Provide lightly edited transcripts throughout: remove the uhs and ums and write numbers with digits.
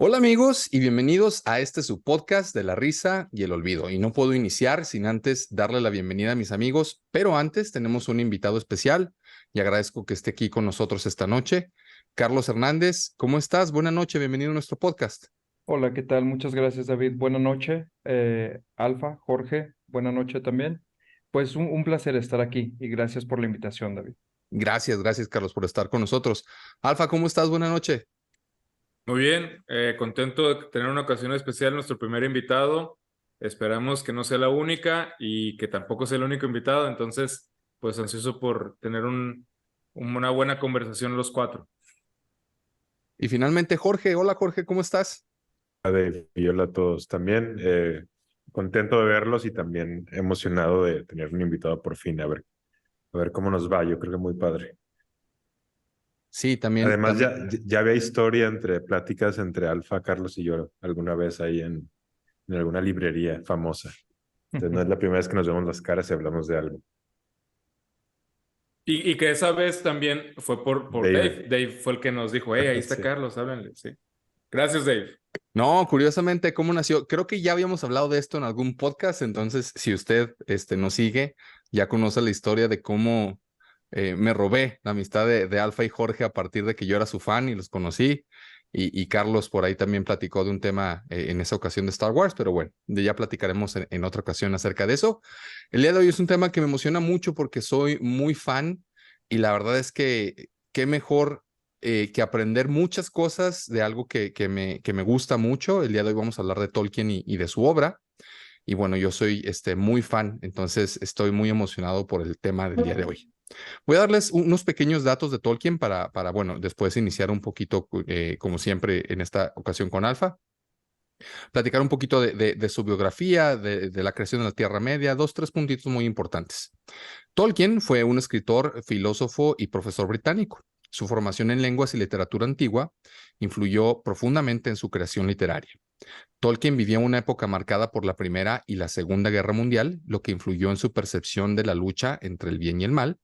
Hola amigos y bienvenidos a este su podcast de la risa y el olvido. Y no puedo iniciar sin antes darle la bienvenida a mis amigos, pero antes tenemos un invitado especial y agradezco que esté aquí con nosotros esta noche. Carlos Hernández, ¿cómo estás? Buenas noches, bienvenido a nuestro podcast. Hola, ¿qué tal? Muchas gracias, David. Buenas noches. Alfa, Jorge, buena noche también. Pues un placer estar aquí y gracias por la invitación, David. Gracias Carlos por estar con nosotros. Alfa, ¿cómo estás? Buenas noches. Muy bien, contento de tener una ocasión especial, nuestro primer invitado. Esperamos que no sea la única y que tampoco sea el único invitado. Entonces, pues ansioso por tener una buena conversación los cuatro. Y finalmente Jorge, hola Jorge, ¿cómo estás? Dave y hola a todos. También contento de verlos y también emocionado de tener un invitado por fin, a ver cómo nos va. Yo creo que muy padre. Sí, también, Además, también. ya había historia entre pláticas entre Alfa, Carlos y yo alguna vez ahí en alguna librería famosa. Entonces no es la primera vez que nos vemos las caras y hablamos de algo. Y que esa vez también fue por Dave. Dave, Dave fue el que nos dijo, ahí está sí. Carlos, háblenle. Sí. Gracias, Dave. No, curiosamente, ¿cómo nació? Creo que ya habíamos hablado de esto en algún podcast, entonces si usted nos sigue, ya conoce la historia de cómo me robé la amistad de Alfa y Jorge a partir de que yo era su fan y los conocí, y Carlos por ahí también platicó de un tema en esa ocasión de Star Wars, pero bueno, ya platicaremos en otra ocasión acerca de eso. El día de hoy es un tema que me emociona mucho porque soy muy fan y la verdad es que qué mejor que aprender muchas cosas de algo que me gusta mucho. El día de hoy vamos a hablar de Tolkien y de su obra. Y bueno, yo soy muy fan, entonces estoy muy emocionado por el tema del día de hoy. Voy a darles unos pequeños datos de Tolkien para bueno, después iniciar un poquito, como siempre, en esta ocasión con Alfa. Platicar un poquito de su biografía, de la creación de la Tierra Media, dos, tres puntitos muy importantes. Tolkien fue un escritor, filósofo y profesor británico. Su formación en lenguas y literatura antigua influyó profundamente en su creación literaria. Tolkien vivió una época marcada por la Primera y la Segunda Guerra Mundial, lo que influyó en su percepción de la lucha entre el bien y el mal,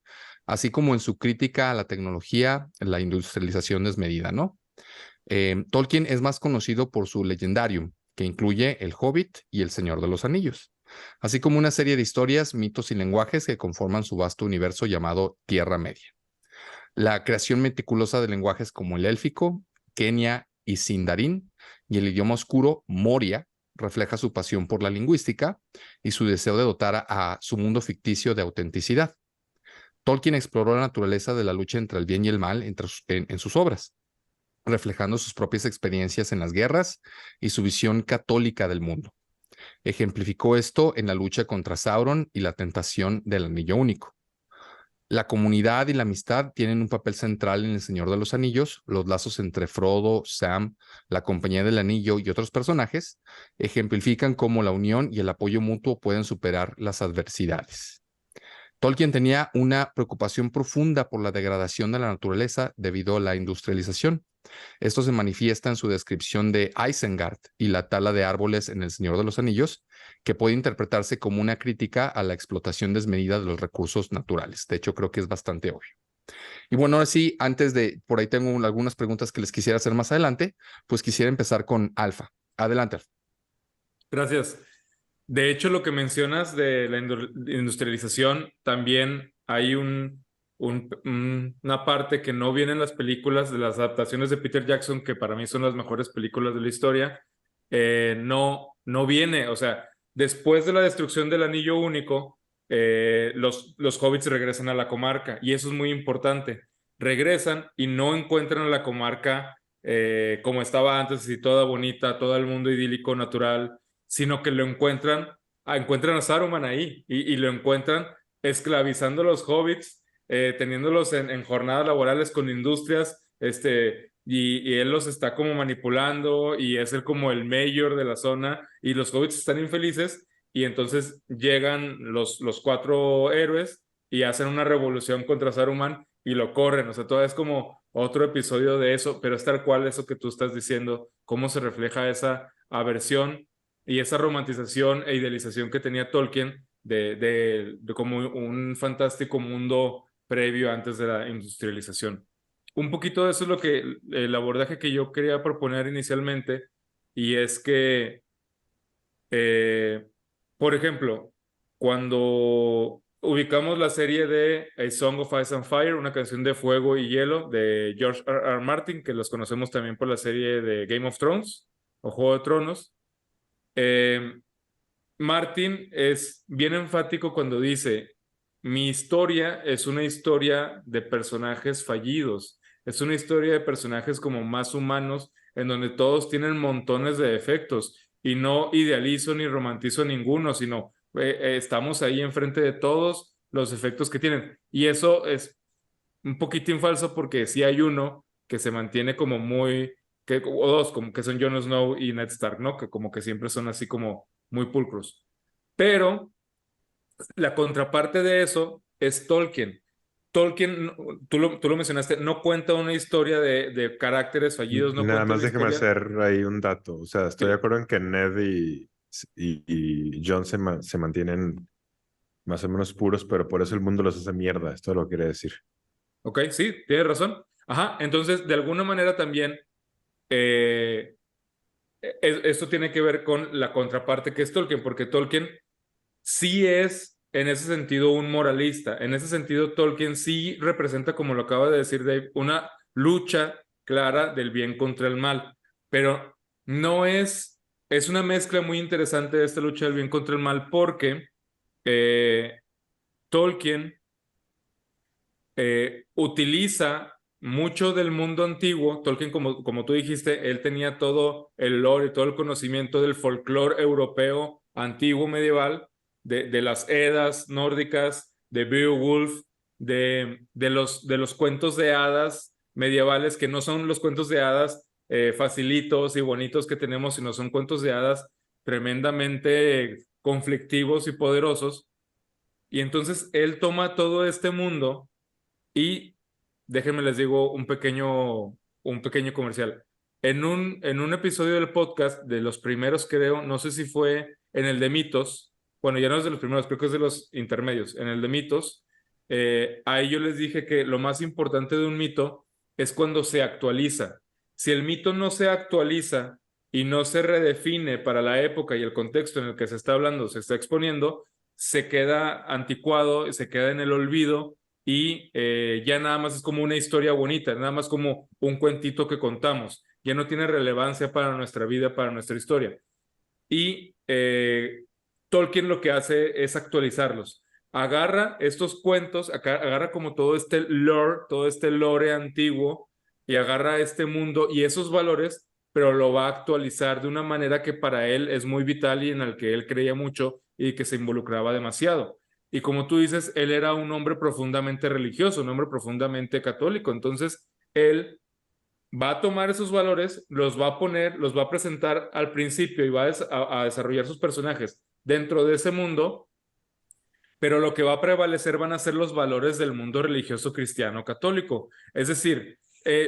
así como en su crítica a la tecnología, la industrialización desmedida, ¿no? Tolkien es más conocido por su Legendarium, que incluye El Hobbit y El Señor de los Anillos, así como una serie de historias, mitos y lenguajes que conforman su vasto universo llamado Tierra Media. La creación meticulosa de lenguajes como el élfico, Quenya y Sindarin, y el idioma oscuro, Moria, refleja su pasión por la lingüística y su deseo de dotar a su mundo ficticio de autenticidad. Tolkien exploró la naturaleza de la lucha entre el bien y el mal en sus obras, reflejando sus propias experiencias en las guerras y su visión católica del mundo. Ejemplificó esto en la lucha contra Sauron y la tentación del Anillo Único. La comunidad y la amistad tienen un papel central en El Señor de los Anillos. Los lazos entre Frodo, Sam, la Compañía del Anillo y otros personajes ejemplifican cómo la unión y el apoyo mutuo pueden superar las adversidades. Tolkien tenía una preocupación profunda por la degradación de la naturaleza debido a la industrialización. Esto se manifiesta en su descripción de Isengard y la tala de árboles en El Señor de los Anillos, que puede interpretarse como una crítica a la explotación desmedida de los recursos naturales. De hecho, creo que es bastante obvio. Y bueno, ahora sí, por ahí tengo algunas preguntas que les quisiera hacer más adelante, pues quisiera empezar con Alfa. Adelante, Alfa. Gracias. De hecho, lo que mencionas de la industrialización, también hay una parte que no viene en las películas, de las adaptaciones de Peter Jackson, que para mí son las mejores películas de la historia. No viene, o sea, después de la destrucción del Anillo Único, los hobbits regresan a la comarca, y eso es muy importante. Regresan y no encuentran a la comarca como estaba antes, así toda bonita, todo el mundo idílico, natural, sino que lo encuentran a Saruman ahí, y lo encuentran esclavizando a los hobbits, teniéndolos en jornadas laborales con industrias, y él los está como manipulando, y es él como el mayor de la zona, y los hobbits están infelices, y entonces llegan los cuatro héroes y hacen una revolución contra Saruman y lo corren. O sea, todo es como otro episodio de eso, pero es tal cual eso que tú estás diciendo, cómo se refleja esa aversión y esa romantización e idealización que tenía Tolkien de como un fantástico mundo previo antes de la industrialización. un poquito de eso es lo que el abordaje que yo quería proponer inicialmente, y es que, por ejemplo, cuando ubicamos la serie de A Song of Ice and Fire, una canción de fuego y hielo de George R. Martin, que los conocemos también por la serie de Game of Thrones o Juego de Tronos, Martin es bien enfático cuando dice, mi historia es una historia de personajes fallidos, es una historia de personajes como más humanos, en donde todos tienen montones de defectos, y no idealizo ni romantizo ninguno, sino estamos ahí enfrente de todos los efectos que tienen. Y eso es un poquitín falso, porque sí hay uno que se mantiene como muy, o dos, como que son Jon Snow y Ned Stark, ¿no? Que como que siempre son así como muy pulcros. Pero la contraparte de eso es Tolkien. Tolkien, tú lo mencionaste, no cuenta una historia de caracteres fallidos, no Nada cuenta más una déjeme historia. hacer ahí un dato. O sea, estoy Sí. de acuerdo en que Ned y Jon se mantienen más o menos puros, pero por eso el mundo los hace mierda. Esto lo quiere decir. Ok, sí, tienes razón. Ajá, entonces de alguna manera también esto tiene que ver con la contraparte que es Tolkien, porque Tolkien sí es en ese sentido un moralista. En ese sentido, Tolkien sí representa, como lo acaba de decir Dave, una lucha clara del bien contra el mal, pero no es una mezcla muy interesante de esta lucha del bien contra el mal, porque Tolkien utiliza mucho del mundo antiguo. Tolkien, como tú dijiste, él tenía todo el lore y todo el conocimiento del folclore europeo antiguo medieval, de las Edas nórdicas, de Beowulf, de los cuentos de hadas medievales, que no son los cuentos de hadas facilitos y bonitos que tenemos, sino son cuentos de hadas tremendamente conflictivos y poderosos. Y entonces él toma todo este mundo y déjenme les digo un pequeño comercial. En un episodio del podcast, de los primeros creo, no sé si fue en el de mitos, bueno, ya no es de los primeros, creo que es de los intermedios, en el de mitos, ahí yo les dije que lo más importante de un mito es cuando se actualiza. Si el mito no se actualiza y no se redefine para la época y el contexto en el que se está hablando, se está exponiendo, se queda anticuado, se queda en el olvido, y ya nada más es como una historia bonita, nada más como un cuentito que contamos, ya no tiene relevancia para nuestra vida, para nuestra historia. Y Tolkien lo que hace es actualizarlos. Agarra estos cuentos, agarra como todo este lore antiguo, y agarra este mundo y esos valores, pero lo va a actualizar de una manera que para él es muy vital y en el que él creía mucho y que se involucraba demasiado. Y como tú dices, él era un hombre profundamente religioso, un hombre profundamente católico. Entonces, él va a tomar esos valores, los va a poner, los va a presentar al principio y va a desarrollar sus personajes dentro de ese mundo, pero lo que va a prevalecer van a ser los valores del mundo religioso cristiano católico. Es decir,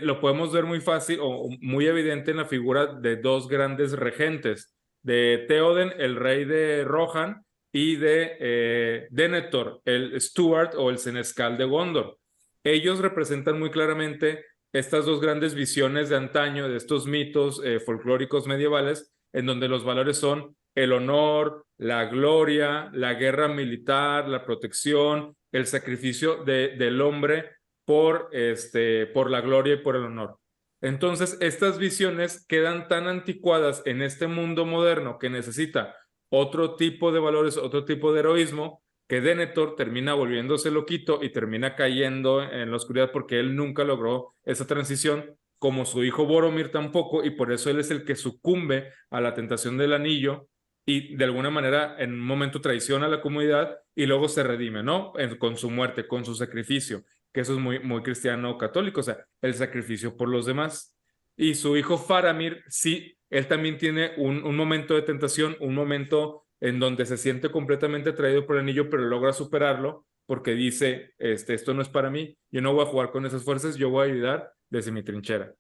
lo podemos ver muy fácil o muy evidente en la figura de dos grandes regentes, de Theoden, el rey de Rohan, y de Denethor, el Steward o el senescal de Gondor. Ellos representan muy claramente estas dos grandes visiones de antaño, de estos mitos folclóricos medievales, en donde los valores son el honor, la gloria, la guerra militar, la protección, el sacrificio del hombre por la gloria y por el honor. Entonces, estas visiones quedan tan anticuadas en este mundo moderno que necesita otro tipo de valores, otro tipo de heroísmo, que Denethor termina volviéndose loquito y termina cayendo en la oscuridad, porque él nunca logró esa transición, como su hijo Boromir tampoco, y por eso él es el que sucumbe a la tentación del anillo y de alguna manera en un momento traiciona a la comunidad y luego se redime, ¿no? Con su muerte, con su sacrificio, que eso es muy, muy cristiano católico, o sea, el sacrificio por los demás. Y su hijo Faramir, sí, él también tiene un momento de tentación, un momento en donde se siente completamente atraído por el anillo, pero logra superarlo porque dice, esto no es para mí, yo no voy a jugar con esas fuerzas, yo voy a ayudar desde mi trinchera.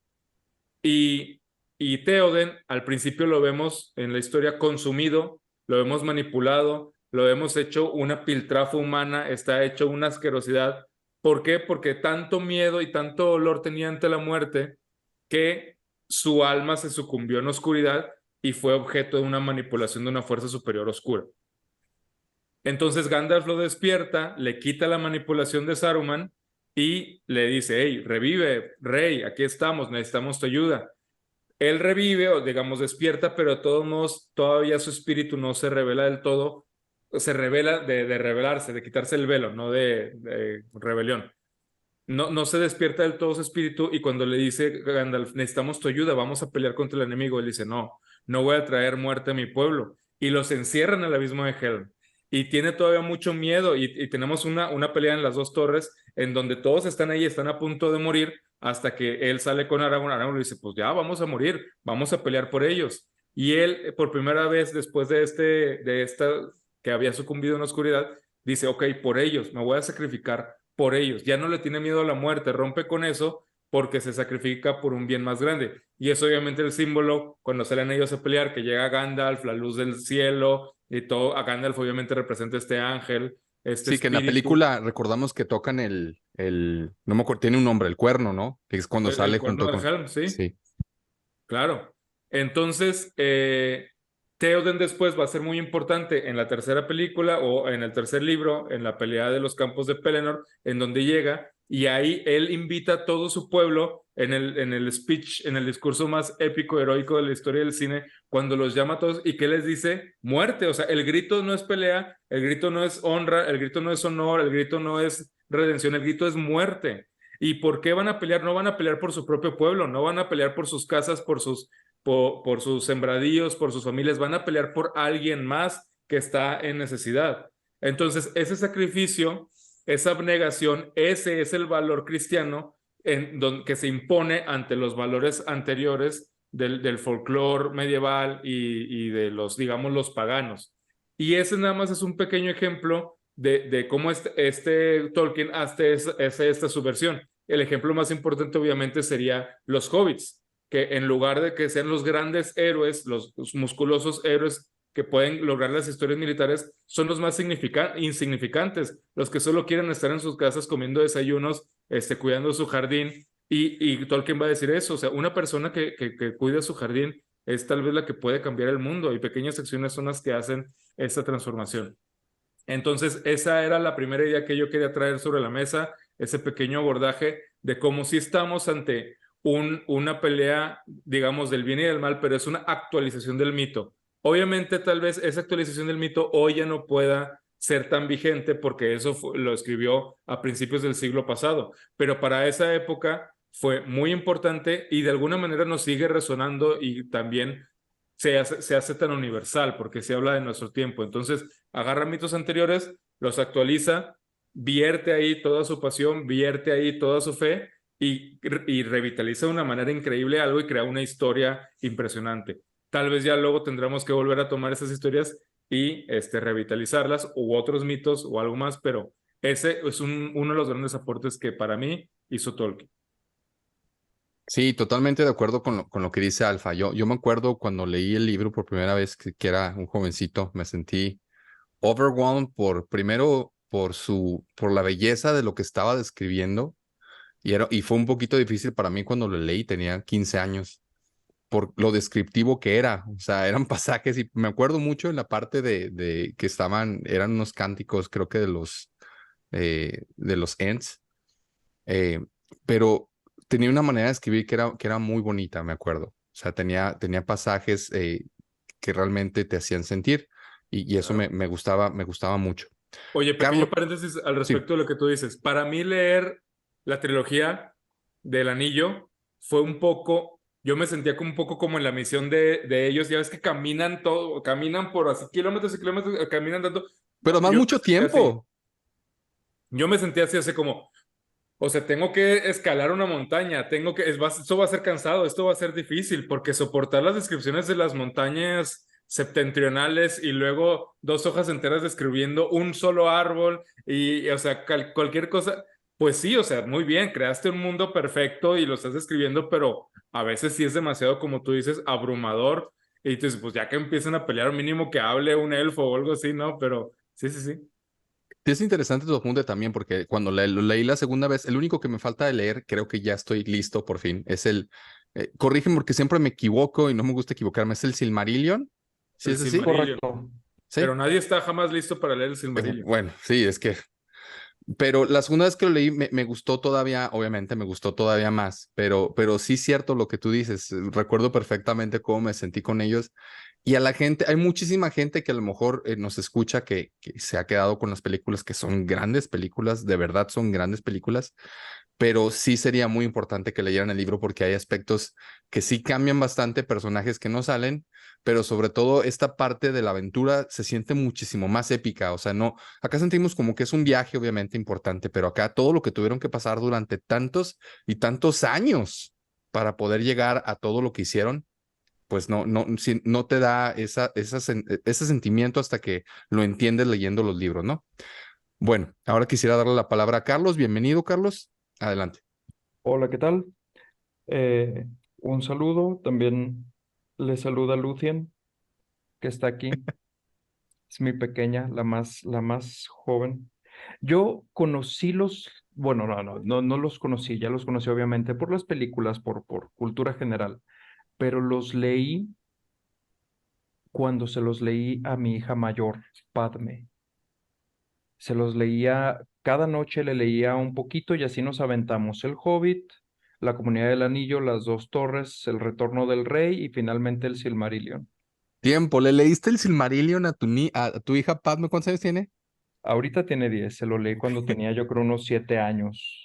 Y Theoden, al principio lo vemos en la historia consumido, lo vemos manipulado, lo vemos hecho una piltrafa humana, está hecho una asquerosidad, ¿Por qué? Porque tanto miedo y tanto dolor tenía ante la muerte que su alma se sucumbió en la oscuridad y fue objeto de una manipulación de una fuerza superior oscura. Entonces Gandalf lo despierta, le quita la manipulación de Saruman y le dice, hey, revive, rey, aquí estamos, necesitamos tu ayuda. Él revive, o digamos despierta, pero de todos modos todavía su espíritu no se revela del todo, se revela de revelarse, de quitarse el velo, no de rebelión. No se despierta del todo su espíritu y cuando le dice Gandalf, necesitamos tu ayuda, vamos a pelear contra el enemigo, él dice, no voy a traer muerte a mi pueblo. Y los encierran en el abismo de Helm. Y tiene todavía mucho miedo y tenemos una pelea en las dos torres en donde todos están ahí, están a punto de morir hasta que él sale con Aragorn. Aragorn le dice, pues ya, vamos a morir, vamos a pelear por ellos. Y él, por primera vez después de esta que había sucumbido en la oscuridad, dice, ok, por ellos, me voy a sacrificar por ellos. Ya no le tiene miedo a la muerte, rompe con eso porque se sacrifica por un bien más grande. Y es obviamente el símbolo cuando salen ellos a pelear, que llega Gandalf, la luz del cielo, y todo. A Gandalf obviamente representa este ángel, este Sí, que en la espíritu. película recordamos que tocan no me acuerdo, tiene un nombre, el cuerno, ¿no? Que es cuando sale El cuerno junto de con... Helm, sí. Sí. Claro. Entonces, Theoden después va a ser muy importante en la tercera película o en el tercer libro, en la pelea de los campos de Pelennor, en donde llega y ahí él invita a todo su pueblo en el speech, en el discurso más épico, heroico de la historia del cine, cuando los llama a todos y que les dice muerte. O sea, el grito no es pelea, el grito no es honra, el grito no es honor, el grito no es redención, el grito es muerte. ¿Y por qué van a pelear? No van a pelear por su propio pueblo, no van a pelear por sus casas, por sus sembradíos, por sus familias, van a pelear por alguien más que está en necesidad. Entonces, ese sacrificio, esa abnegación, ese es el valor cristiano que se impone ante los valores anteriores del folclore medieval y de digamos, los paganos. Y ese nada más es un pequeño ejemplo de cómo este Tolkien hace esta subversión. El ejemplo más importante obviamente sería los hobbits, que en lugar de que sean los grandes héroes, los musculosos héroes que pueden lograr las historias militares, son los más insignificantes, los que solo quieren estar en sus casas comiendo desayunos, cuidando su jardín, y Tolkien va a decir eso, o sea, una persona que cuida su jardín es tal vez la que puede cambiar el mundo, y pequeñas acciones son las que hacen esta transformación. Entonces, esa era la primera idea que yo quería traer sobre la mesa, ese pequeño abordaje de cómo si estamos ante una pelea, digamos, del bien y del mal, pero es una actualización del mito. Obviamente, tal vez esa actualización del mito hoy ya no pueda ser tan vigente porque eso lo escribió a principios del siglo pasado, pero para esa época fue muy importante y de alguna manera nos sigue resonando y también se hace tan universal porque se habla de nuestro tiempo. Entonces, agarra mitos anteriores, los actualiza, vierte ahí toda su pasión, vierte ahí toda su fe y revitaliza de una manera increíble algo y crea una historia impresionante. Tal vez ya luego tendremos que volver a tomar esas historias y revitalizarlas u otros mitos o algo más, pero ese es uno de los grandes aportes que para mí hizo Tolkien. Sí, totalmente de acuerdo con lo que dice Alfa. Yo me acuerdo cuando leí el libro por primera vez, que era un jovencito, me sentí overwhelmed primero por la belleza de lo que estaba describiendo y fue un poquito difícil para mí cuando lo leí, tenía 15 años, por lo descriptivo que era. O sea, eran pasajes y me acuerdo mucho en la parte de que eran unos cánticos, creo que de los Ents, pero tenía una manera de escribir que era muy bonita, me acuerdo. O sea, tenía pasajes que realmente te hacían sentir y eso me gustaba mucho. Oye, pequeño Carlos, paréntesis al sí, respecto de lo que tú dices. Para mí leer la trilogía del Anillo fue un poco, yo me sentía como un poco como en la misión de ellos, ya ves que caminan por así kilómetros y kilómetros, caminan tanto. pero más Yo mucho me sentía así. tiempo. Yo me sentía así como, o sea, tengo que escalar una montaña, esto va a ser cansado, esto va a ser difícil, porque soportar las descripciones de las montañas septentrionales y luego 2 hojas enteras describiendo un solo árbol o sea, cualquier cosa, pues sí, o sea, muy bien, creaste un mundo perfecto y lo estás describiendo, pero a veces sí es demasiado, como tú dices, abrumador, y dices, pues ya que empiecen a pelear, mínimo que hable un elfo o algo así, ¿no? Pero sí. Sí, es interesante tu apunte también, porque cuando lo leí la segunda vez, el único que me falta de leer, creo que ya estoy listo por fin, es corrígeme porque siempre me equivoco y no me gusta equivocarme, es el Silmarillion. ¿Sí El es así? Silmarillion. Correcto. Sí. Pero nadie está jamás listo para leer el Silmarillion. Bueno, sí, es que pero la segunda vez que lo leí me gustó todavía, obviamente me gustó todavía más, pero sí es cierto lo que tú dices, recuerdo perfectamente cómo me sentí con ellos y a la gente, hay muchísima gente que a lo mejor nos escucha que se ha quedado con las películas que son grandes películas, de verdad son grandes películas, pero sí sería muy importante que leyeran el libro porque hay aspectos que sí cambian bastante, personajes que no salen, pero sobre todo esta parte de la aventura se siente muchísimo más épica, o sea, no, acá sentimos como que es un viaje obviamente importante, pero acá todo lo que tuvieron que pasar durante tantos y tantos años para poder llegar a todo lo que hicieron, pues no te da ese sentimiento hasta que lo entiendes leyendo los libros, ¿no? Bueno, ahora quisiera darle la palabra a Carlos. Bienvenido, Carlos. Adelante. Hola, ¿qué tal? Eh, un saludo. También le saluda Lucien, que está aquí. Es mi pequeña, la más joven. Yo conocí bueno, no los conocí, ya los conocí obviamente por las películas, por cultura general, pero los leí cuando se los leí a mi hija mayor, Padme. Se los leía, cada noche le leía un poquito y así nos aventamos El Hobbit, La Comunidad del Anillo, Las Dos Torres, El Retorno del Rey y finalmente el Silmarillion. Tiempo, ¿le leíste el Silmarillion a tu hija Padme? ¿Cuántos años tiene? Ahorita tiene 10, se lo leí cuando tenía yo creo unos 7 años.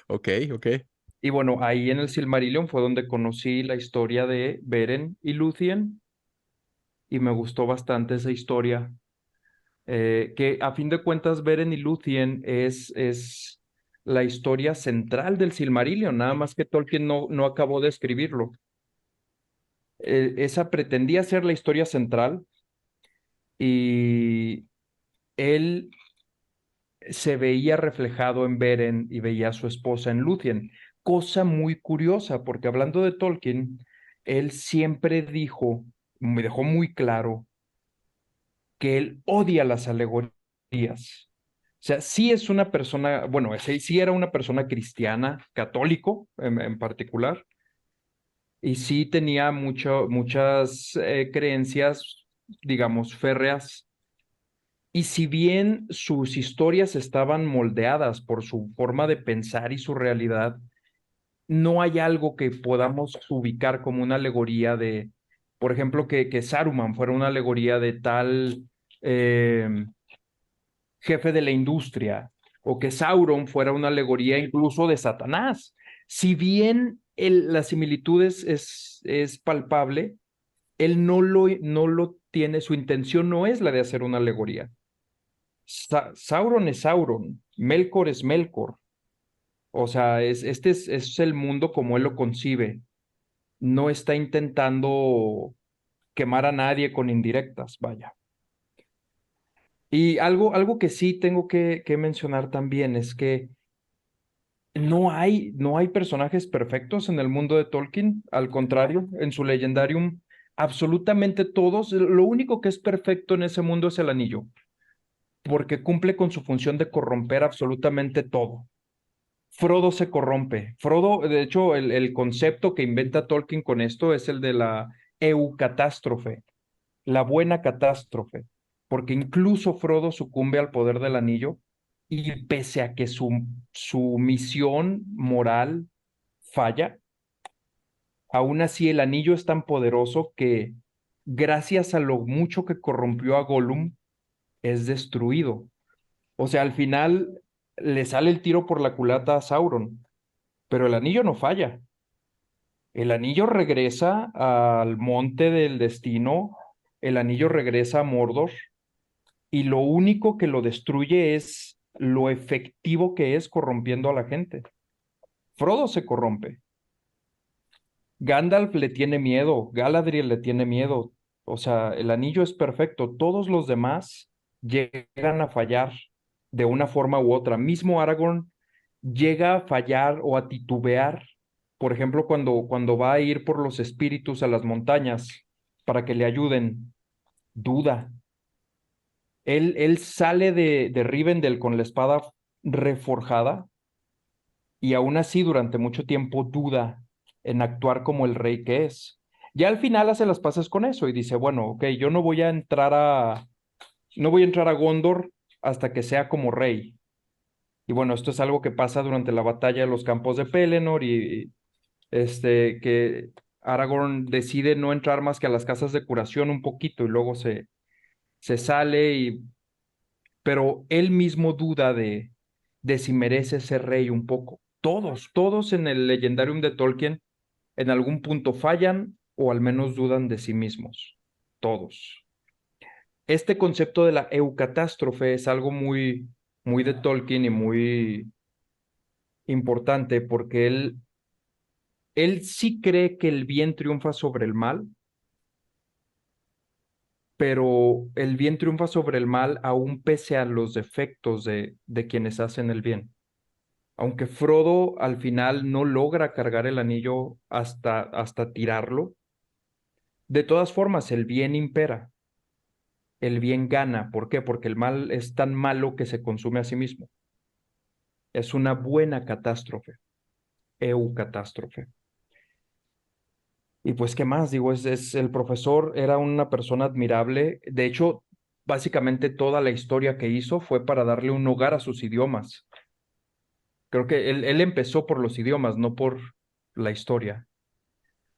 Ok, ok. Y bueno, ahí en el Silmarillion fue donde conocí la historia de Beren y Lúthien y me gustó bastante esa historia. Que a fin de cuentas Beren y Lúthien es la historia central del Silmarillion, nada más que Tolkien no acabó de escribirlo. Esa pretendía ser la historia central y él se veía reflejado en Beren y veía a su esposa en Lúthien. Cosa muy curiosa, porque hablando de Tolkien, él siempre me dejó muy claro que él odia las alegorías. O sea, sí es una persona, bueno, sí era una persona cristiana, católico en particular, y sí tenía muchas creencias, digamos, férreas. Y si bien sus historias estaban moldeadas por su forma de pensar y su realidad, no hay algo que podamos ubicar como una alegoría de, por ejemplo, que Saruman fuera una alegoría de tal jefe de la industria, o que Sauron fuera una alegoría incluso de Satanás. Si bien la similitud es palpable, él no lo tiene, su intención no es la de hacer una alegoría. Sauron es Sauron, Melkor es Melkor. O sea, es el mundo como él lo concibe. No está intentando quemar a nadie con indirectas, vaya. Y algo que sí tengo que mencionar también es que no hay personajes perfectos en el mundo de Tolkien. Al contrario, en su Legendarium, absolutamente todos. Lo único que es perfecto en ese mundo es el anillo, porque cumple con su función de corromper absolutamente todo. Frodo se corrompe. Frodo, de hecho, el concepto que inventa Tolkien con esto es el de la eucatástrofe, la buena catástrofe, porque incluso Frodo sucumbe al poder del anillo y pese a que su misión moral falla, aún así el anillo es tan poderoso que gracias a lo mucho que corrompió a Gollum, es destruido. O sea, al final le sale el tiro por la culata a Sauron, pero el anillo no falla. El anillo regresa al monte del destino, el anillo regresa a Mordor y lo único que lo destruye es lo efectivo que es corrompiendo a la gente. Frodo se corrompe. Gandalf le tiene miedo, Galadriel le tiene miedo. O sea, el anillo es perfecto. Todos los demás llegan a fallar de una forma u otra. Mismo Aragorn llega a fallar o a titubear. Por ejemplo, cuando va a ir por los espíritus a las montañas para que le ayuden, duda. Él sale de Rivendell con la espada reforjada y aún así durante mucho tiempo duda en actuar como el rey que es. Ya al final hace las paces con eso y dice, bueno, ok, yo no voy a entrar a Gondor hasta que sea como rey. Y bueno, esto es algo que pasa durante la batalla de los campos de Pelennor y que Aragorn decide no entrar más que a las casas de curación un poquito y luego se sale pero él mismo duda de si merece ser rey un poco. Todos en el Legendarium de Tolkien en algún punto fallan o al menos dudan de sí mismos. Todos. Este concepto de la eucatástrofe es algo muy de Tolkien y muy importante porque él sí cree que el bien triunfa sobre el mal, pero el bien triunfa sobre el mal aún pese a los defectos de quienes hacen el bien. Aunque Frodo al final no logra cargar el anillo hasta tirarlo, de todas formas el bien impera, el bien gana. ¿Por qué? Porque el mal es tan malo que se consume a sí mismo. Es una buena catástrofe, eucatástrofe. Y pues, ¿qué más? Digo, el profesor era una persona admirable. De hecho, básicamente toda la historia que hizo fue para darle un hogar a sus idiomas. Creo que él empezó por los idiomas, no por la historia.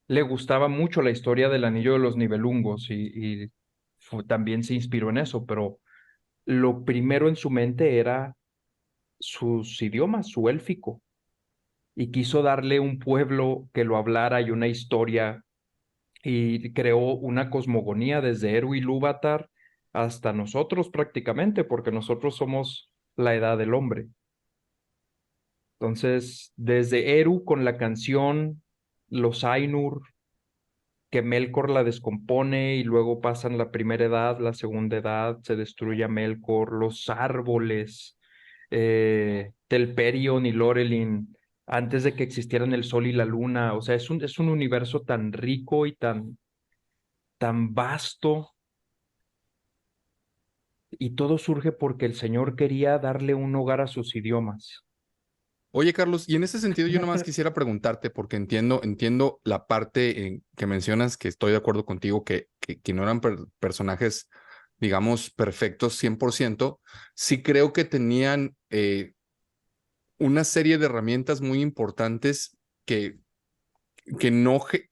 Le gustaba mucho la historia del Anillo de los Nibelungos y también se inspiró en eso, pero lo primero en su mente era sus idiomas, su élfico, y quiso darle un pueblo que lo hablara y una historia y creó una cosmogonía desde Eru Ilúvatar hasta nosotros prácticamente, porque nosotros somos la edad del hombre. Entonces, desde Eru con la canción, los Ainur, que Melkor la descompone y luego pasan la primera edad, la segunda edad, se destruye a Melkor, los árboles, Telperion y Lorelin, antes de que existieran el sol y la luna. O sea, es un universo tan rico y tan vasto y todo surge porque el Señor quería darle un hogar a sus idiomas. Oye, Carlos, y en ese sentido yo nomás quisiera preguntarte, porque entiendo la parte que mencionas, que estoy de acuerdo contigo, que no eran personajes, digamos, perfectos 100%. Sí creo que tenían una serie de herramientas muy importantes que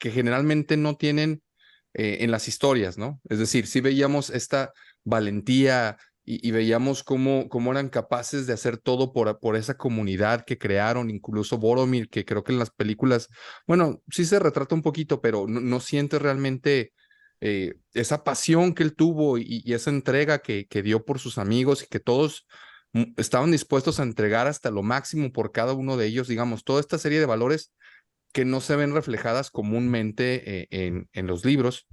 generalmente no tienen en las historias, ¿no? Es decir, sí veíamos esta valentía y veíamos cómo eran capaces de hacer todo por esa comunidad que crearon, incluso Boromir, que creo que en las películas, bueno, sí se retrata un poquito, pero no sientes realmente esa pasión que él tuvo y esa entrega que dio por sus amigos y que todos estaban dispuestos a entregar hasta lo máximo por cada uno de ellos, digamos, toda esta serie de valores que no se ven reflejadas comúnmente en los libros.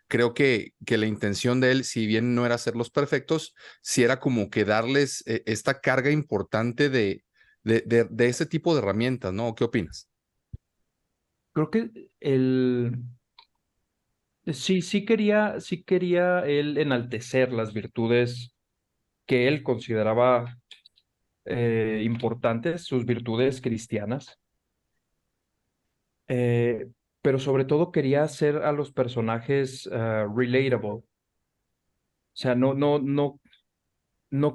Creo que la intención de él, si bien no era hacerlos perfectos, sí era como que darles esta carga importante de ese tipo de herramientas, ¿no? ¿Qué opinas? Creo que sí quería él enaltecer las virtudes que él consideraba importantes, sus virtudes cristianas, eh, pero sobre todo quería hacer a los personajes relatable. O sea, no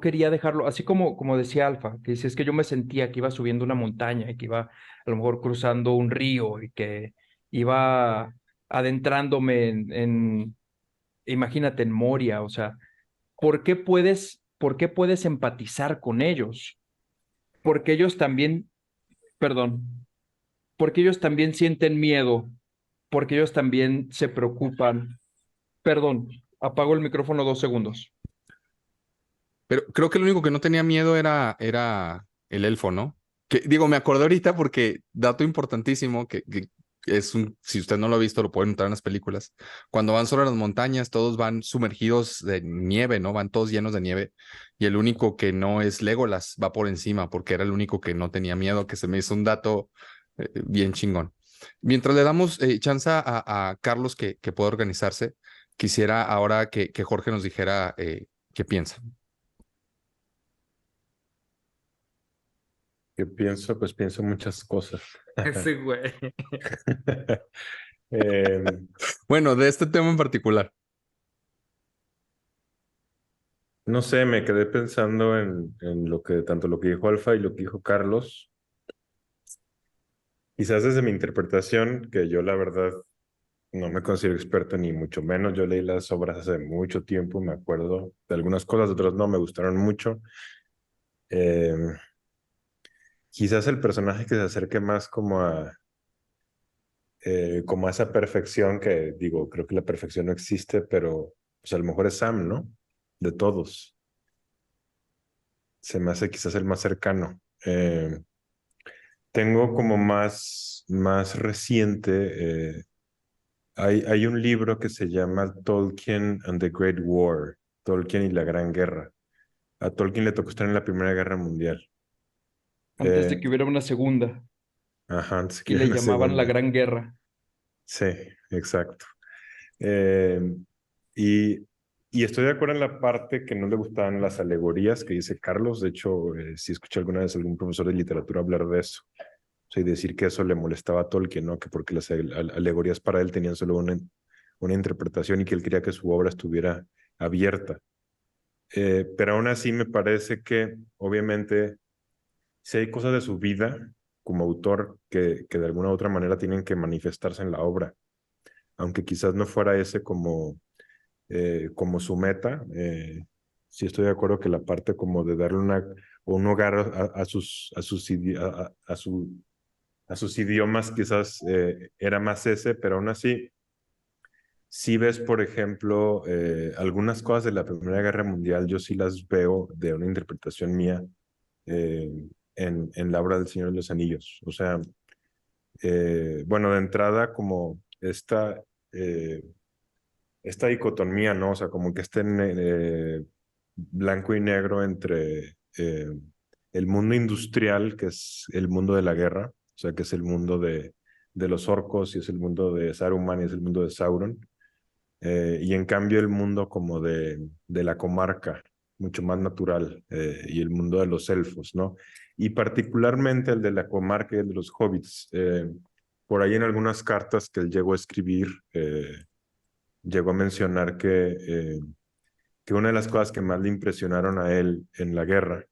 quería dejarlo, así como decía Alfa, que dice, es que yo me sentía que iba subiendo una montaña y que iba a lo mejor cruzando un río y que iba adentrándome imagínate, en Moria. O sea, por qué puedes empatizar con ellos? Porque ellos también, perdón, porque ellos también sienten miedo, porque ellos también se preocupan. Perdón, apago el micrófono 2 segundos. Pero creo que lo único que no tenía miedo era el elfo, ¿no? Que, digo, me acordé ahorita porque dato importantísimo que es si usted no lo ha visto, lo pueden notar en las películas. Cuando van sobre las montañas, todos van sumergidos de nieve, ¿no? Van todos llenos de nieve. Y el único que no es Legolas, va por encima, porque era el único que no tenía miedo, que se me hizo un dato bien chingón. Mientras le damos chance a Carlos que pueda organizarse, quisiera ahora que Jorge nos dijera ¿Qué piensa? ¿Qué pienso? Pues pienso muchas cosas. Ese güey. Em, Bueno, de este tema en particular. no sé, me quedé pensando en tanto lo que dijo Alfa y lo que dijo Carlos. Quizás desde mi interpretación, que yo la verdad no me considero experto ni mucho menos. Yo leí las obras hace mucho tiempo, me acuerdo de algunas cosas, de otras no, me gustaron mucho. Em, quizás el personaje que se acerque más como a esa perfección que digo, creo que la perfección no existe, pero pues a lo mejor es Sam, ¿no? De todos. Se me hace quizás el más cercano. Tengo como más reciente, hay un libro que se llama Tolkien and the Great War, Tolkien y la Gran Guerra. A Tolkien le tocó estar en la Primera Guerra Mundial. Antes de Eh, que hubiera una segunda, ajá, antes que y le hubiera una llamaban la segunda. Gran Guerra. Sí, exacto. Eh, y, y estoy de acuerdo en la parte que no le gustaban las alegorías que dice Carlos. De hecho, sí escuché alguna vez a algún profesor de literatura hablar de eso. O sea, y decir que eso le molestaba a Tolkien, ¿no? Que porque las alegorías para él tenían solo una interpretación y que él quería que su obra estuviera abierta. Pero aún así me parece que, obviamente, si hay cosas de su vida como autor que de alguna u otra manera tienen que manifestarse en la obra, aunque quizás no fuera ese como su meta. Sí estoy de acuerdo que la parte como de darle un hogar a sus idiomas quizás era más ese, pero aún así, si ves, por ejemplo, algunas cosas de la Primera Guerra Mundial, yo sí las veo de una interpretación mía eh, en la obra del Señor de los Anillos. O sea, bueno, de entrada como eh, esta dicotomía, ¿no? O sea, como que estén blanco y negro entre el mundo industrial, que es el mundo de la guerra, o sea, que es el mundo de los orcos y es el mundo de Saruman y es el mundo de Sauron, y en cambio el mundo como de la comarca, mucho más natural, y el mundo de los elfos, ¿no? Y particularmente el de la comarca y el de los hobbits. Por ahí en algunas cartas que él llegó a escribir, llegó a mencionar que una de las cosas que más le impresionaron a él en la guerra,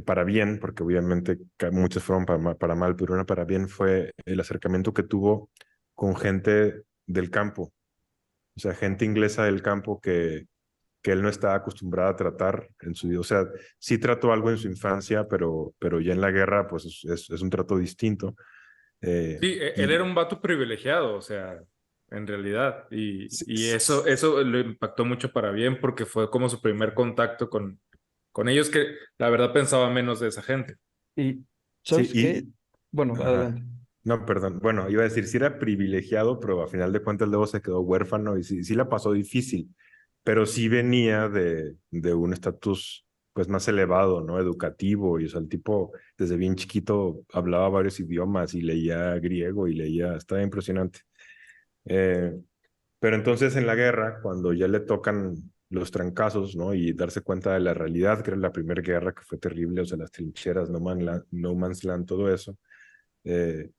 para bien, porque obviamente muchas fueron para mal, pero una para bien fue el acercamiento que tuvo con gente del campo, o sea, gente inglesa del campo que él no estaba acostumbrado a tratar en su vida. O sea, sí trató algo en su infancia, pero ya en la guerra, pues es un trato distinto. Sí, él era Y un vato privilegiado, o sea, en realidad. sí, Y eso lo impactó mucho para bien porque fue como su primer contacto con ellos, que la verdad pensaba menos de esa gente. Y, sí, ¿sabes qué? Bueno, ajá. adelante. No, perdón. Bueno, iba a decir, sí era privilegiado, pero a final de cuentas luego se quedó huérfano y sí la pasó difícil, pero sí venía de un estatus pues más elevado, ¿no? Educativo, y o sea, el tipo desde bien chiquito hablaba varios idiomas y leía griego y leía, estaba impresionante. Eh, pero entonces en la guerra, cuando ya le tocan los trancazos, ¿no? Y darse cuenta de la realidad, que era la primera guerra que fue terrible, o sea, las trincheras, No Man's Land, todo eso. Eh,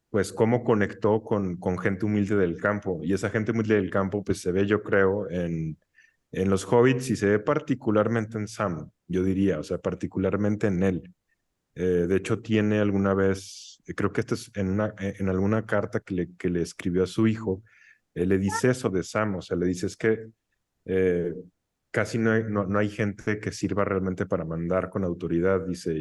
pues cómo conectó con gente humilde del campo. Y esa gente humilde del campo, pues se ve, yo creo, en los hobbits y se ve particularmente en Sam, yo diría, o sea, particularmente en él. De hecho, tiene alguna vez, creo que esto es en alguna carta que le escribió a su hijo, le dice eso de Sam, o sea, le dice es que eh, casi no hay gente que sirva realmente para mandar con autoridad, dice,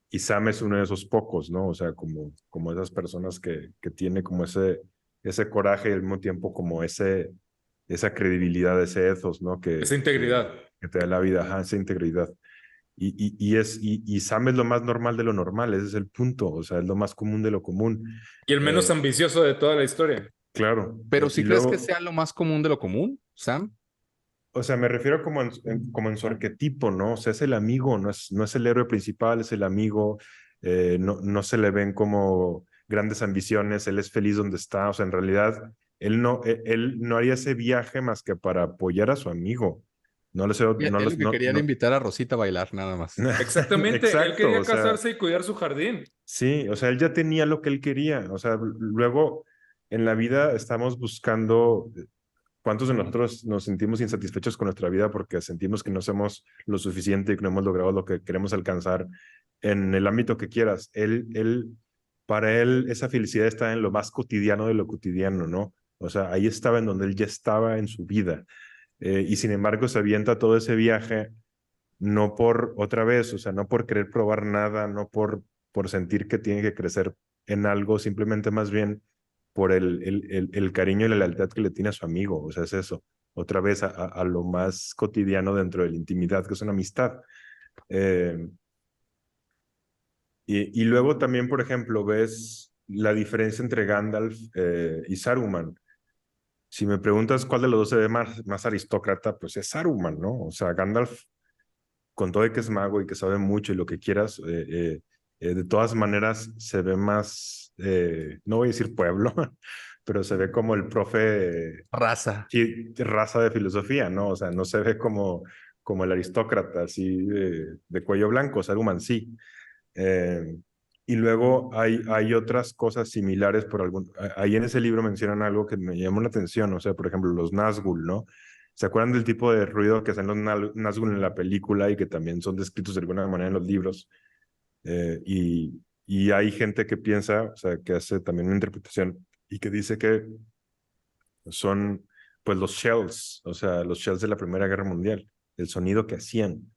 y Sam es uno de esos pocos, ¿no? O sea, como esas personas que tiene como ese coraje y al mismo tiempo como esa credibilidad, ese ethos, ¿no? Esa integridad. Que te da la vida, ajá, esa integridad. Y Sam es lo más normal de lo normal, ese es el punto, o sea, es lo más común de lo común. Y el menos Eh, ambicioso de toda la historia. claro, Pero y si crees que luego, sea lo más común de lo común, Sam. o sea, me refiero como en su arquetipo, ¿no? O sea, es el amigo, no es el héroe principal, es el amigo, no se le ven como grandes ambiciones, él es feliz donde está, o sea, en realidad él no haría ese viaje más que para apoyar a su amigo. No les, Él no lo les, que no, quería era no. invitar a Rosita a bailar, nada más. Exactamente, él Exacto, quería o sea, casarse y cuidar su jardín. sí, o sea, él ya tenía lo que él quería. O sea, luego en la vida estamos buscando. ¿Cuántos de nosotros nos sentimos insatisfechos con nuestra vida porque sentimos que no somos lo suficiente y que no hemos logrado lo que queremos alcanzar en el ámbito que quieras? Para él, esa felicidad está en lo más cotidiano de lo cotidiano, ¿no? O sea, ahí estaba en donde él ya estaba en su vida. Y sin embargo, se avienta todo ese viaje, no por otra vez, o sea, no por querer probar nada, no por sentir que tiene que crecer en algo, simplemente más bien por el cariño y la lealtad que le tiene a su amigo. O sea, es eso. Otra vez a lo más cotidiano dentro de la intimidad, que es una amistad. Eh, y luego también, por ejemplo, ves la diferencia entre Gandalf y Saruman. Si me preguntas cuál de los dos se ve más aristócrata, pues es Saruman, ¿no? O sea, Gandalf, con todo de que es mago y que sabe mucho y lo que quieras, de todas maneras se ve más, no voy a decir pueblo, pero se ve como el profe Raza. raza de filosofía, ¿no? O sea, no se ve como el aristócrata así de cuello blanco, Saruman sí. Eh, y luego hay otras cosas similares ahí en ese libro mencionan algo que me llamó la atención, o sea, por ejemplo, los Nazgûl, ¿no? ¿Se acuerdan del tipo de ruido que hacen los Nazgûl en la película y que también son descritos de alguna manera en los libros? Y hay gente que piensa, o sea, que hace también una interpretación y que dice que son pues los shells, o sea, los shells de la Primera Guerra Mundial, el sonido que hacían.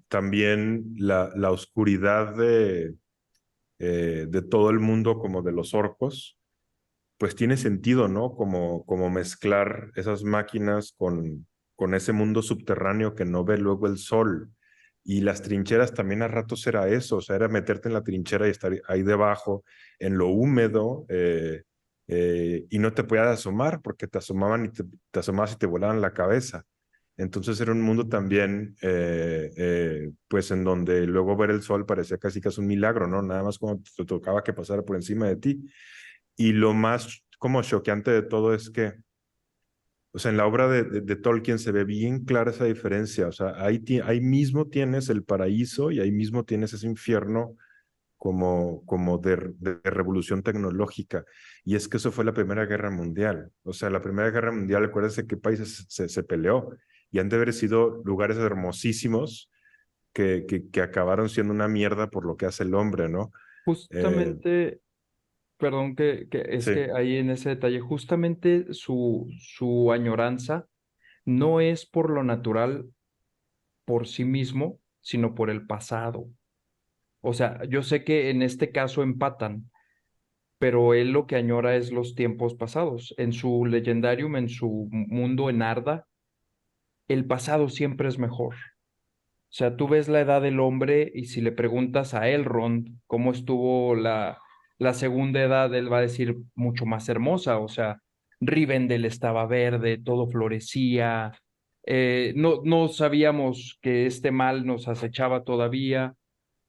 También la oscuridad de todo el mundo como de los orcos, pues tiene sentido, ¿no? Como mezclar esas máquinas con ese mundo subterráneo que no ve luego el sol. Y las trincheras también a ratos era eso, o sea, era meterte en la trinchera y estar ahí debajo, en lo húmedo, y no te podías asomar porque te asomaban y te asomabas y te volaban la cabeza. Entonces era un mundo también, pues en donde luego ver el sol parecía casi que es un milagro, ¿no? Nada más como te tocaba que pasara por encima de ti. Y lo más como choqueante de todo es que, o sea, en la obra de Tolkien se ve bien clara esa diferencia. O sea, ahí mismo tienes el paraíso y ahí mismo tienes ese infierno como de revolución tecnológica. Y es que eso fue la Primera Guerra Mundial. O sea, la Primera Guerra Mundial, acuérdense qué países se peleó. Y han de haber sido lugares hermosísimos que acabaron siendo una mierda por lo que hace el hombre, ¿no? Justamente, perdón que es Sí. que ahí en ese detalle, justamente su añoranza no es por lo natural por sí mismo, sino por el pasado. O sea, yo sé que en este caso empatan, pero él lo que añora es los tiempos pasados. En su Legendarium, en su mundo en Arda, el pasado siempre es mejor. O sea, tú ves la edad del hombre y si le preguntas a Elrond cómo estuvo la segunda edad, él va a decir mucho más hermosa. O sea, Rivendell estaba verde, todo florecía. No sabíamos que este mal nos acechaba todavía.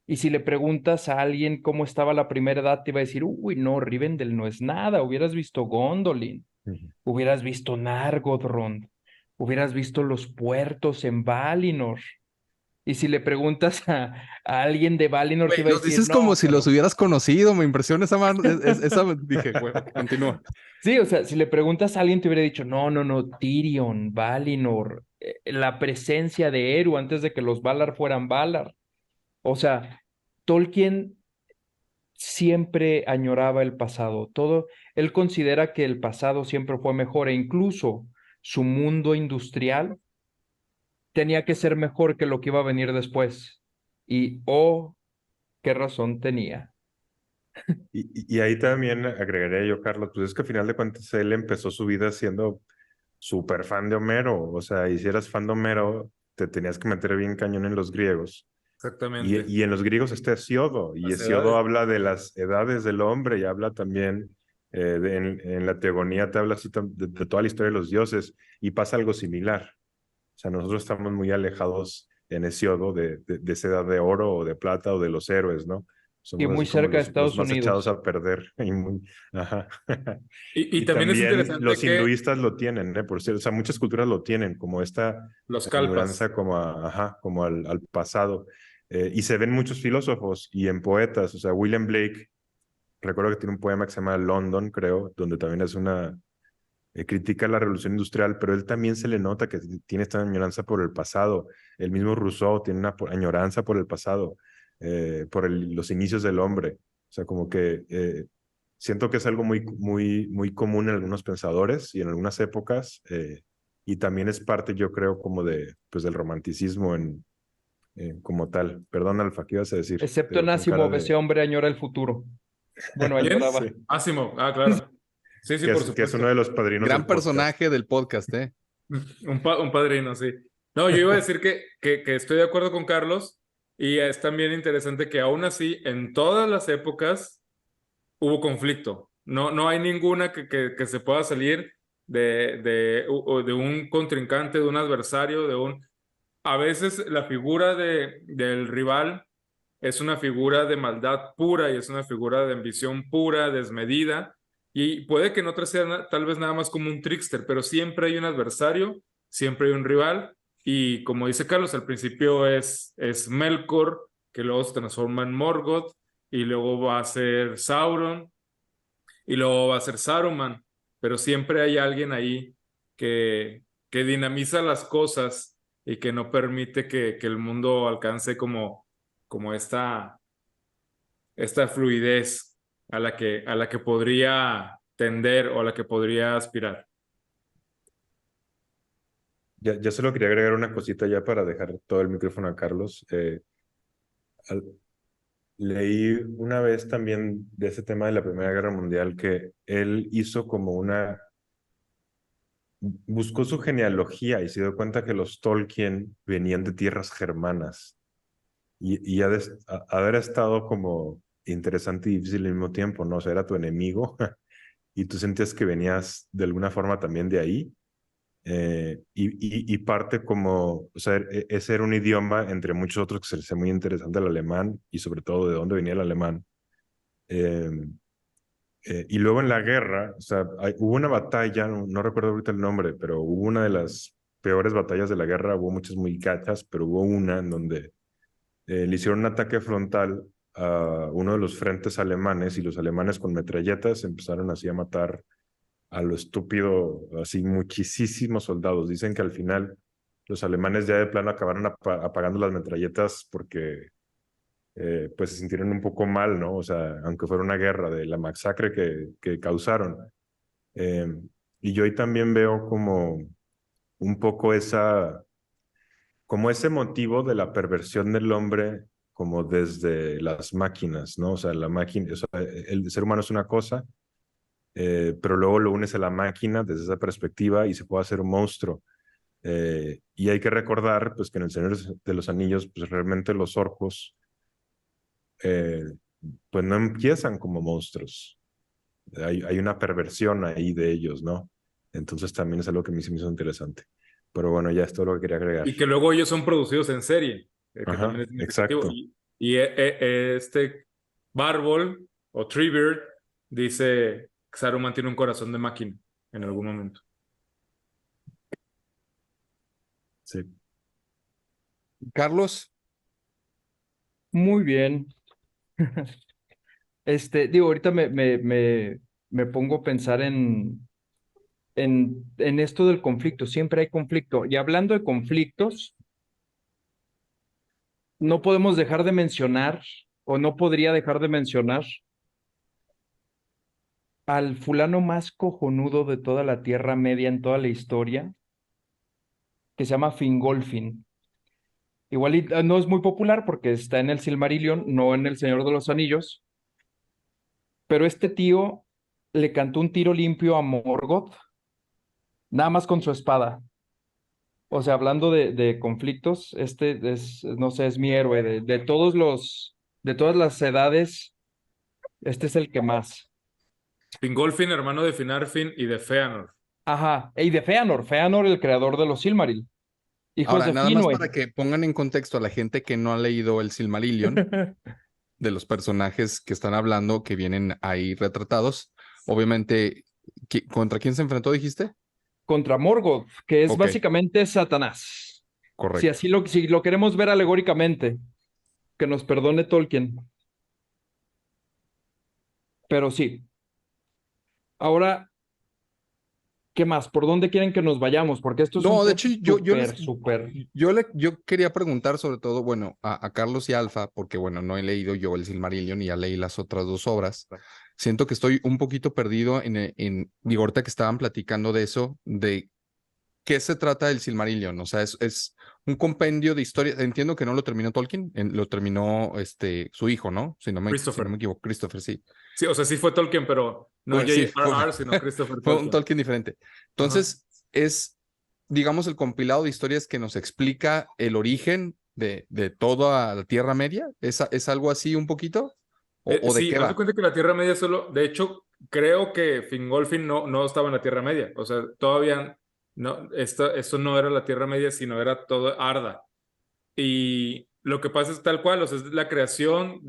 Y si le preguntas a alguien cómo estaba la primera edad, te va a decir, uy, no, Rivendell no es nada. Hubieras visto Gondolin, Ujú. hubieras visto Nargothrond, hubieras visto los puertos en Valinor. Y si le preguntas a alguien de Valinor, te Güey, va a los decir, dices como no, si los pero... hubieras conocido, me impresiona esa mano, esa, dije, güey, continúa. Sí, o sea, si le preguntas a alguien, te hubiera dicho, no, Tyrion, Valinor, la presencia de Eru antes de que los Valar fueran Valar. O sea, Tolkien siempre añoraba el pasado. Él considera que el pasado siempre fue mejor e incluso su mundo industrial tenía que ser mejor que lo que iba a venir después. Y, oh, qué razón tenía. Y ahí también agregaría yo, Carlos, pues es que al final de cuentas él empezó su vida siendo súper fan de Homero. O sea, y si eras fan de Homero, te tenías que meter bien cañón en los griegos. Exactamente. Y en los griegos está Hesiodo, y Las Hesiodo edades. habla de las edades del hombre y habla también, en la Teogonía te habla así de toda la historia de los dioses, y pasa algo similar. O sea, nosotros estamos muy alejados en Hesiodo de esa edad de oro o de plata o de los héroes, ¿no? O Y muy así como cerca de los Estados más echados Unidos. a perder. Ajá. Y Y también es también interesante los que hinduistas lo tienen, por cierto, o sea, muchas culturas lo tienen, como esta los calpas, añoranza como, ajá, como al pasado. Y se ven muchos filósofos y en poetas, o sea, William Blake, recuerdo que tiene un poema que se llama London, creo, donde también es una critica la revolución industrial, pero él también se le nota que tiene esta añoranza por el pasado. El mismo Rousseau tiene una añoranza por el pasado, por los inicios del hombre. O sea, como que siento que es algo muy común en algunos pensadores y en algunas épocas, y también es parte, yo creo, como pues, del romanticismo como tal. Perdón, Alfa, ¿qué ibas a decir? Te Excepto en veo con cara Asimov, ese de... hombre añora el futuro. Bueno, ¿quién? añoraba. Sí, Asimov, claro. Sí, sí, por que es uno supuesto. de los padrinos Gran del podcast. personaje del podcast, ¿eh? Un padrino, sí. No, yo iba a decir que estoy de acuerdo con Carlos y es también interesante que aún así en todas las épocas hubo conflicto. No hay ninguna que se pueda salir de un contrincante, de un adversario, A veces la figura del rival es una figura de maldad pura y es una figura de ambición pura, desmedida, y puede que en otras sea tal vez nada más como un trickster, pero siempre hay un adversario, siempre hay un rival, y como dice Carlos, al principio es Melkor, que luego se transforma en Morgoth, y luego va a ser Sauron, y luego va a ser Saruman, pero siempre hay alguien ahí que dinamiza las cosas y que no permite que el mundo alcance como esta fluidez a la que podría tender o a la que podría aspirar. Ya solo quería agregar una cosita ya para dejar todo el micrófono a Carlos. Al- Leí una vez también de ese tema de la Primera Guerra Mundial que él hizo como buscó su genealogía y se dio cuenta que los Tolkien venían de tierras germanas y haber estado como interesante y difícil al mismo tiempo, ¿no? O sea, era tu enemigo y tú sentías que venías de alguna forma también de ahí. Y parte como, o sea, ese era un idioma entre muchos otros que se le hace muy interesante el alemán y sobre todo de dónde venía el alemán. Eh, y luego en la guerra, o sea, hubo una batalla, no recuerdo ahorita el nombre, pero hubo una de las peores batallas de la guerra, hubo muchas muy gachas, pero hubo una en donde le hicieron un ataque frontal a uno de los frentes alemanes y los alemanes con metralletas empezaron así a matar a lo estúpido, así muchísimos soldados. Dicen que al final los alemanes ya de plano acabaron apagando las metralletas porque pues se sintieron un poco mal, ¿no? O sea, aunque fuera una guerra de la masacre que causaron. Eh, y yo ahí también veo como un poco como ese motivo de la perversión del hombre como desde las máquinas, ¿no? O sea, la máquina, o sea, el ser humano es una cosa, pero luego lo unes a la máquina desde esa perspectiva y se puede hacer un monstruo. Y hay que recordar, pues, que en El Señor de los Anillos, pues, realmente los orcos, eh, pues, no empiezan como monstruos. Hay una perversión ahí de ellos, ¿no? Entonces también es algo que a mí se me hizo interesante. Pero bueno, ya es todo lo que quería agregar. Y que luego ellos son producidos en serie, que Ajá, también es significativo. exacto. Este Barbol o Treebeard dice que Saruman tiene un corazón de máquina en algún momento. Sí. Carlos, Muy bien. Digo, ahorita me pongo a pensar en esto del conflicto. Siempre hay conflicto. Y hablando de conflictos, no podemos dejar de mencionar, o no podría dejar de mencionar, al fulano más cojonudo de toda la Tierra Media en toda la historia, que se llama Fingolfin. Igual no es muy popular porque está en el Silmarillion, no en El Señor de los Anillos, pero este tío le cantó un tiro limpio a Morgoth, nada más con su espada. O sea, hablando de conflictos, no sé, es mi héroe. De todas las edades, este es el que más. Fingolfin, hermano de Finarfin y de Feanor. Ajá, y de Feanor, el creador de los Silmaril, hijos ahora, de nada más Finwë. para que pongan en contexto a la gente que no ha leído el Silmarillion, de los personajes que están hablando, que vienen ahí retratados. Obviamente, ¿contra quién se enfrentó, dijiste? Contra Morgoth, que es Ok. básicamente Satanás. Correcto. Si lo queremos ver alegóricamente, que nos perdone Tolkien. Pero sí. Ahora, ¿qué más? ¿Por dónde quieren que nos vayamos? Porque esto es un No, de tema hecho, súper. yo quería preguntar sobre todo, bueno, a Carlos y Alfa, porque bueno, no he leído yo el Silmarillion y ya leí las otras dos obras. Siento que estoy un poquito perdido digo, ahorita que estaban platicando de eso, de qué se trata el Silmarillion. O sea, es un compendio de historias. Entiendo que no lo terminó Tolkien, lo terminó su hijo, ¿no? Si no me Christopher. equivoco, Christopher, sí. Sí, o sea, sí fue Tolkien, pero no Bueno, sí, J.R.R., sino Christopher fue un Tolkien. Tolkien diferente. Entonces, es, digamos, el compilado de historias que nos explica el origen de toda la Tierra Media. ¿Es algo así un poquito? ¿O de Sí, qué haz de va? cuenta que la Tierra Media solo, de hecho, creo que Fingolfin no estaba en la Tierra Media, o sea, todavía no, esto no era la Tierra Media, sino era todo Arda. Y lo que pasa es tal cual, o sea, es la creación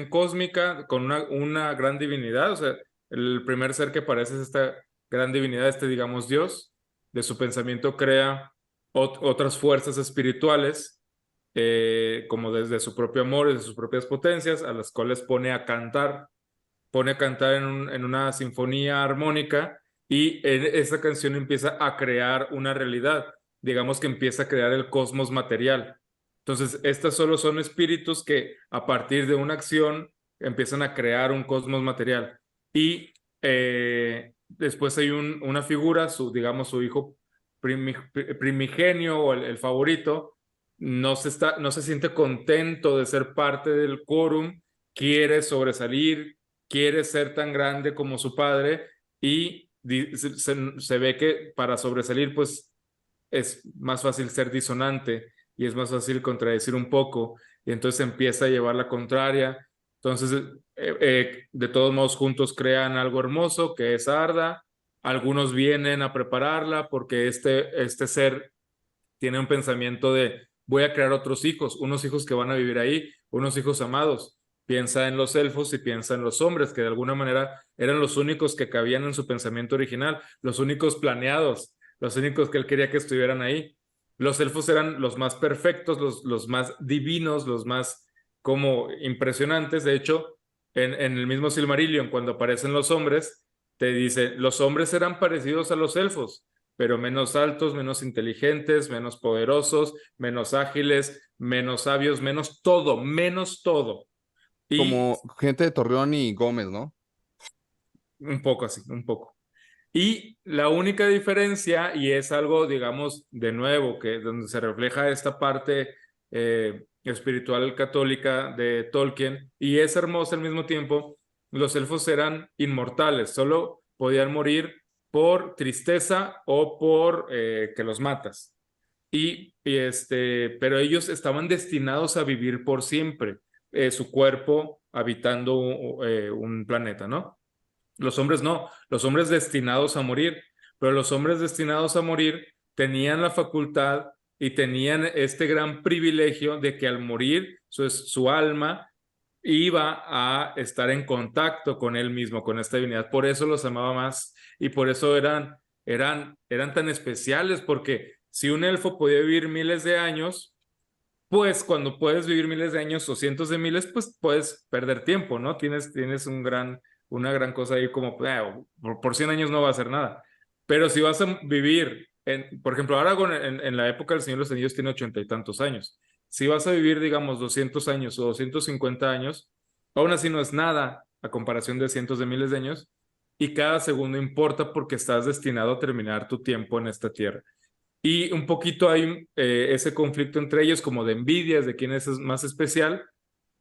cósmica con una gran divinidad, o sea, el primer ser que aparece es esta gran divinidad, digamos, Dios, de su pensamiento crea otras fuerzas espirituales, como desde su propio amor, desde sus propias potencias, a las cuales pone a cantar en una sinfonía armónica y esa canción empieza a crear una realidad, digamos que empieza a crear el cosmos material. Entonces, estas solo son espíritus que a partir de una acción empiezan a crear un cosmos material. Y después hay una figura, digamos su hijo primigenio o el favorito, no se siente contento de ser parte del quórum, quiere sobresalir, quiere ser tan grande como su padre y se ve que para sobresalir pues es más fácil ser disonante y es más fácil contradecir un poco y entonces empieza a llevar la contraria. Entonces, de todos modos, juntos crean algo hermoso que es Arda. Algunos vienen a prepararla porque este ser tiene un pensamiento de voy a crear otros hijos, unos hijos que van a vivir ahí, unos hijos amados. Piensa en los elfos y piensa en los hombres, que de alguna manera eran los únicos que cabían en su pensamiento original, los únicos planeados, los únicos que él quería que estuvieran ahí. Los elfos eran los más perfectos, los más divinos, los más como impresionantes. De hecho, en el mismo Silmarillion, cuando aparecen los hombres, te dice, los hombres eran parecidos a los elfos, pero menos altos, menos inteligentes, menos poderosos, menos ágiles, menos sabios, menos todo, menos todo. Y Como gente de Torreón y Gómez, ¿no? un poco así, un poco. Y la única diferencia, y es algo, digamos, de nuevo, que donde se refleja esta parte espiritual católica de Tolkien, y es hermosa al mismo tiempo, los elfos eran inmortales, solo podían morir por tristeza o por que los matas. Pero ellos estaban destinados a vivir por siempre, su cuerpo habitando un planeta, ¿no? Los hombres no, los hombres destinados a morir, pero los hombres destinados a morir tenían la facultad y tenían este gran privilegio de que al morir su alma iba a estar en contacto con él mismo, con esta divinidad. Por eso los amaba más y por eso eran tan especiales, porque si un elfo podía vivir miles de años, pues cuando puedes vivir miles de años o cientos de miles, pues puedes perder tiempo, ¿no? Tienes una gran cosa ahí como, por 100 años no va a hacer nada. Pero si vas a vivir, por ejemplo, Aragorn en la época del Señor de los Anillos tiene 80 y tantos años. Si vas a vivir, digamos, 200 años o 250 años, aún así no es nada a comparación de cientos de miles de años y cada segundo importa porque estás destinado a terminar tu tiempo en esta tierra. Y un poquito hay ese conflicto entre ellos, como de envidias de quién es más especial.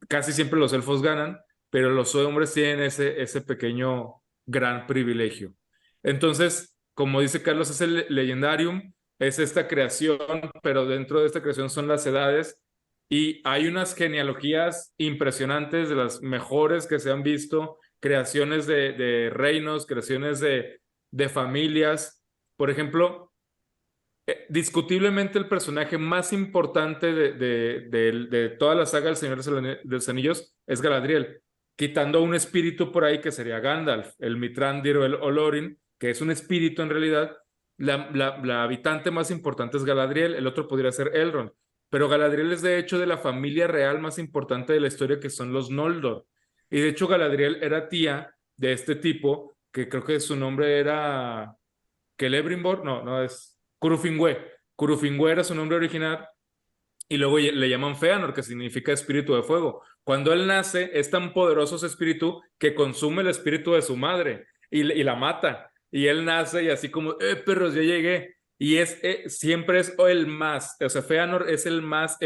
Casi siempre los elfos ganan, pero los hombres tienen ese pequeño gran privilegio. Entonces, como dice Carlos, es el Legendarium, es esta creación, pero dentro de esta creación son las edades y hay unas genealogías impresionantes, de las mejores que se han visto, creaciones de reinos, creaciones de familias. Por ejemplo, Discutiblemente el personaje más importante de toda la saga del Señor de los Anillos es Galadriel, quitando un espíritu por ahí que sería Gandalf, el Mithrandir o el Olorin, que es un espíritu en realidad. La habitante más importante es Galadriel, el otro podría ser Elrond, pero Galadriel es de hecho de la familia real más importante de la historia, que son los Noldor. Y de hecho Galadriel era tía de este tipo, que creo que su nombre era Celebrimbor, no es Curufingüe. Curufingüe era su nombre original y luego le llaman Feanor, que significa espíritu de fuego. Cuando él nace, es tan poderoso ese espíritu que consume el espíritu de su madre y la mata. Y él nace y así como, perros, ya llegué. Y siempre es el más, o sea, Feanor es el más.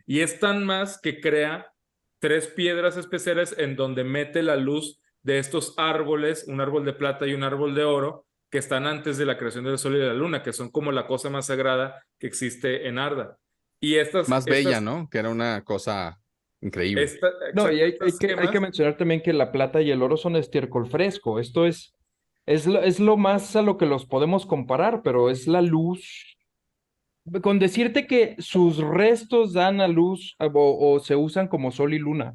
Y es tan más que crea 3 piedras especiales en donde mete la luz de estos árboles, un árbol de plata y un árbol de oro, que están antes de la creación del sol y de la luna, que son como la cosa más sagrada que existe en Arda. Y Más bella, ¿no? Que era una cosa increíble. No, y hay gemas, que mencionar también que la plata y el oro son estiércol fresco. Esto es lo más a lo que los podemos comparar, pero es la luz. Con decirte que sus restos dan a luz o se usan como sol y luna.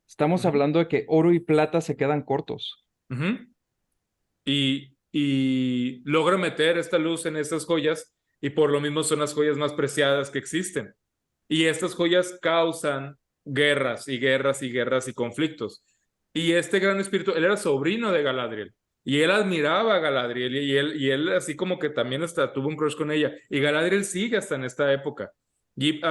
Estamos hablando de que oro y plata se quedan cortos. y logra meter esta luz en estas joyas y por lo mismo son las joyas más preciadas que existen. Y estas joyas causan guerras y guerras y guerras y conflictos. Y este gran espíritu, él era sobrino de Galadriel y él admiraba a Galadriel y él así como que también hasta tuvo un crush con ella. Y Galadriel sigue hasta en esta época. Y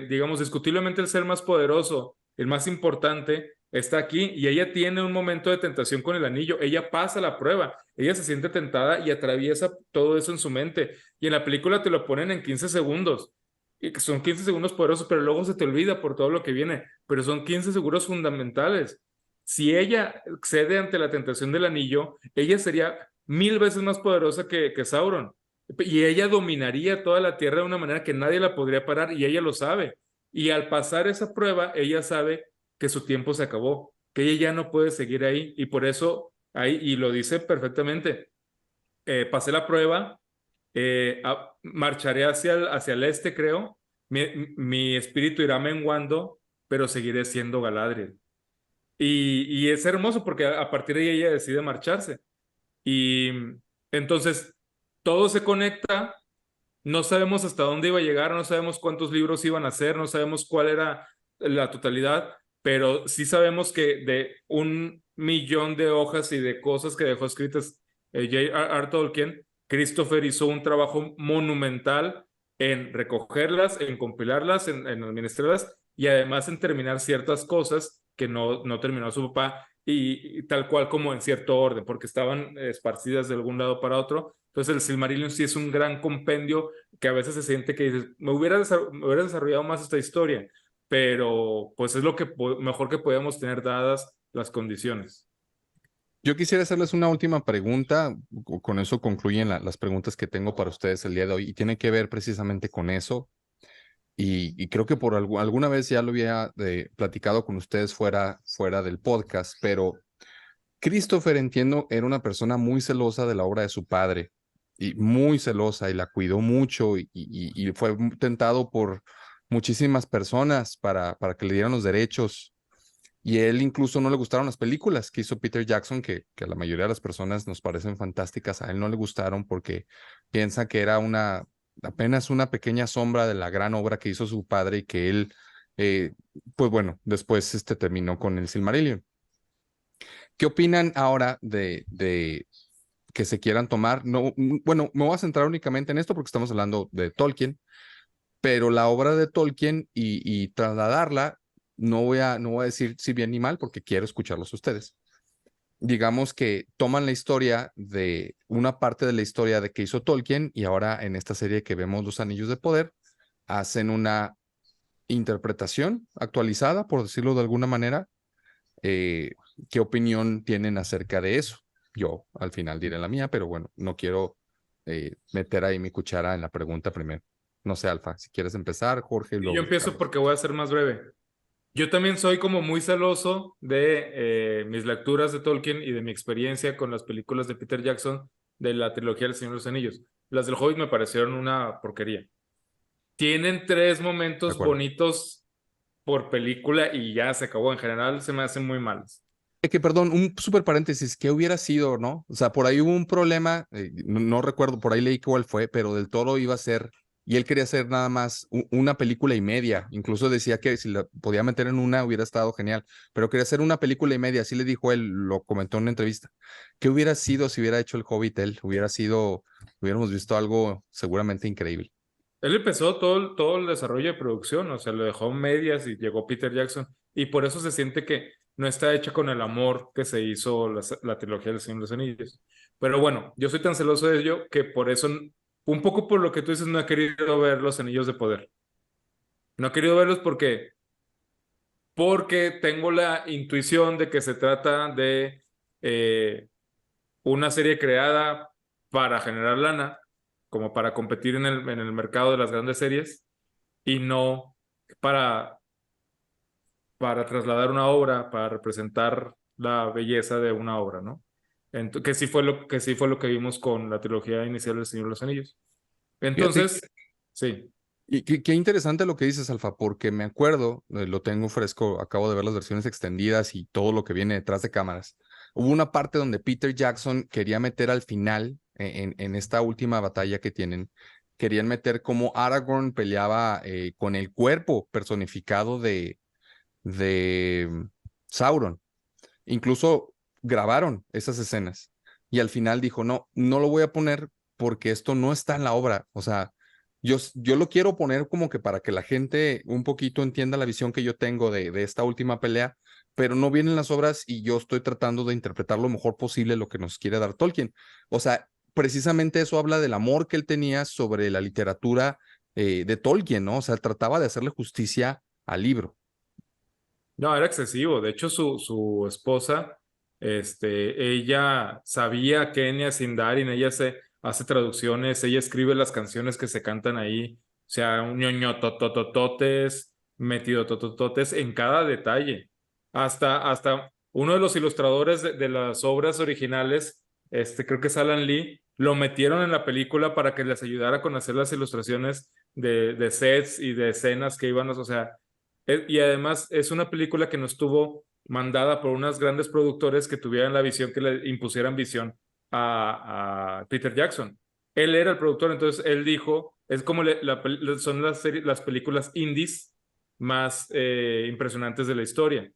digamos, discutiblemente el ser más poderoso, el más importante, está aquí y ella tiene un momento de tentación con el anillo. Ella pasa la prueba, ella se siente tentada y atraviesa todo eso en su mente. Y en la película te lo ponen en 15 segundos. Y que son 15 segundos poderosos, pero luego se te olvida por todo lo que viene. Pero son 15 segundos fundamentales. Si ella cede ante la tentación del anillo, ella sería 1000 veces más poderosa que Sauron. Y ella dominaría toda la tierra de una manera que nadie la podría parar y ella lo sabe. Y al pasar esa prueba, ella sabe que su tiempo se acabó, que ella ya no puede seguir ahí. Y por eso, ahí, y lo dice perfectamente, pasé la prueba, marcharé hacia el este, creo. Mi espíritu irá menguando, pero seguiré siendo Galadriel. Y es hermoso porque a partir de ahí ella decide marcharse. Y entonces todo se conecta. No sabemos hasta dónde iba a llegar, no sabemos cuántos libros iban a hacer, no sabemos cuál era la totalidad, pero sí sabemos que de 1.000.000 de hojas y de cosas que dejó escritas J.R.R. Tolkien, Christopher hizo un trabajo monumental en recogerlas, en compilarlas, en administrarlas y además en terminar ciertas cosas que no terminó su papá y tal cual como en cierto orden, porque estaban esparcidas de algún lado para otro. Entonces el Silmarillion sí es un gran compendio que a veces se siente que dices, me hubiera desarrollado más esta historia, pero pues es lo que mejor que podemos tener dadas las condiciones. Yo quisiera hacerles una última pregunta. Con eso concluyen las preguntas que tengo para ustedes el día de hoy y tiene que ver precisamente con eso. Y creo que por alguna vez ya lo había platicado con ustedes fuera del podcast, pero Christopher, entiendo, era una persona muy celosa de la obra de su padre y muy celosa y la cuidó mucho y fue tentado por muchísimas personas para que le dieran los derechos. Y él incluso no le gustaron las películas que hizo Peter Jackson, que a la mayoría de las personas nos parecen fantásticas. A él no le gustaron porque piensa que era apenas una pequeña sombra de la gran obra que hizo su padre y que él, pues bueno, después terminó con el Silmarillion. ¿Qué opinan ahora de que se quieran tomar? No, bueno, me voy a centrar únicamente en esto porque estamos hablando de Tolkien, pero la obra de Tolkien y trasladarla, no voy a decir si bien ni mal porque quiero escucharlos ustedes. Digamos que toman la historia de una parte de la historia de que hizo Tolkien y ahora en esta serie que vemos Los Anillos de Poder, hacen una interpretación actualizada, por decirlo de alguna manera. ¿Qué opinión tienen acerca de eso? Yo al final diré la mía, pero bueno, no quiero meter ahí mi cuchara en la pregunta primero. No sé, Alfa, si quieres empezar, Jorge. Y luego yo empiezo Carlos. porque voy a ser más breve. Yo también soy como muy celoso de mis lecturas de Tolkien y de mi experiencia con las películas de Peter Jackson de la trilogía del Señor de los Anillos. las del Hobbit me parecieron una porquería. Tienen 3 momentos acuerdo. bonitos por película y ya se acabó. En general se me hacen muy malas. Que perdón, un súper paréntesis, ¿qué hubiera sido, no? O sea, por ahí hubo un problema, no recuerdo, por ahí leí cuál fue, pero Del Toro iba a ser, y él quería hacer nada más una película y media, incluso decía que si la podía meter en una hubiera estado genial, pero quería hacer una película y media, así le dijo él, lo comentó en una entrevista. ¿Qué hubiera sido si hubiera hecho El Hobbit él? Hubiéramos visto algo seguramente increíble. Él empezó todo el desarrollo de producción, o sea, lo dejó en medias y llegó Peter Jackson. Y por eso se siente que no está hecha con el amor que se hizo la trilogía del Señor de los Anillos. Pero bueno, yo soy tan celoso de ello que por eso, un poco por lo que tú dices, no he querido ver los Anillos de Poder. No he querido verlos porque tengo la intuición de que se trata de una serie creada para generar lana, como para competir en el mercado de las grandes series, y no para, para trasladar una obra, para representar la belleza de una obra, ¿no? Que sí fue lo que vimos con la trilogía inicial del Señor de los Anillos. Fíjate, Entonces, sí. y qué interesante lo que dices, Alfa, porque me acuerdo, lo tengo fresco, acabo de ver las versiones extendidas y todo lo que viene detrás de cámaras. Hubo una parte donde Peter Jackson quería meter al final, en esta última batalla que tienen, querían meter cómo Aragorn peleaba con el cuerpo personificado de Sauron. Incluso grabaron esas escenas y al final dijo, no, no lo voy a poner porque esto no está en la obra. O sea, yo lo quiero poner como que para que la gente un poquito entienda la visión que yo tengo de esta última pelea, pero no vienen las obras y yo estoy tratando de interpretar lo mejor posible lo que nos quiere dar Tolkien. O sea, precisamente eso habla del amor que él tenía sobre la literatura de Tolkien, ¿no? O sea, trataba de hacerle justicia al libro. No, era excesivo. De hecho, su esposa, ella sabía Kenia Sindarin, ella hace traducciones, ella escribe las canciones que se cantan ahí, o sea, un ñoño totototes, metido totototes en cada detalle. Hasta uno de los ilustradores de las obras originales, creo que es Alan Lee, lo metieron en la película para que les ayudara con hacer las ilustraciones de sets y de escenas que iban, o sea. Y además es una película que no estuvo mandada por unos grandes productores que tuvieran la visión, que le impusieran visión a Peter Jackson. Él era el productor, entonces él dijo, es como son las películas indies más impresionantes de la historia,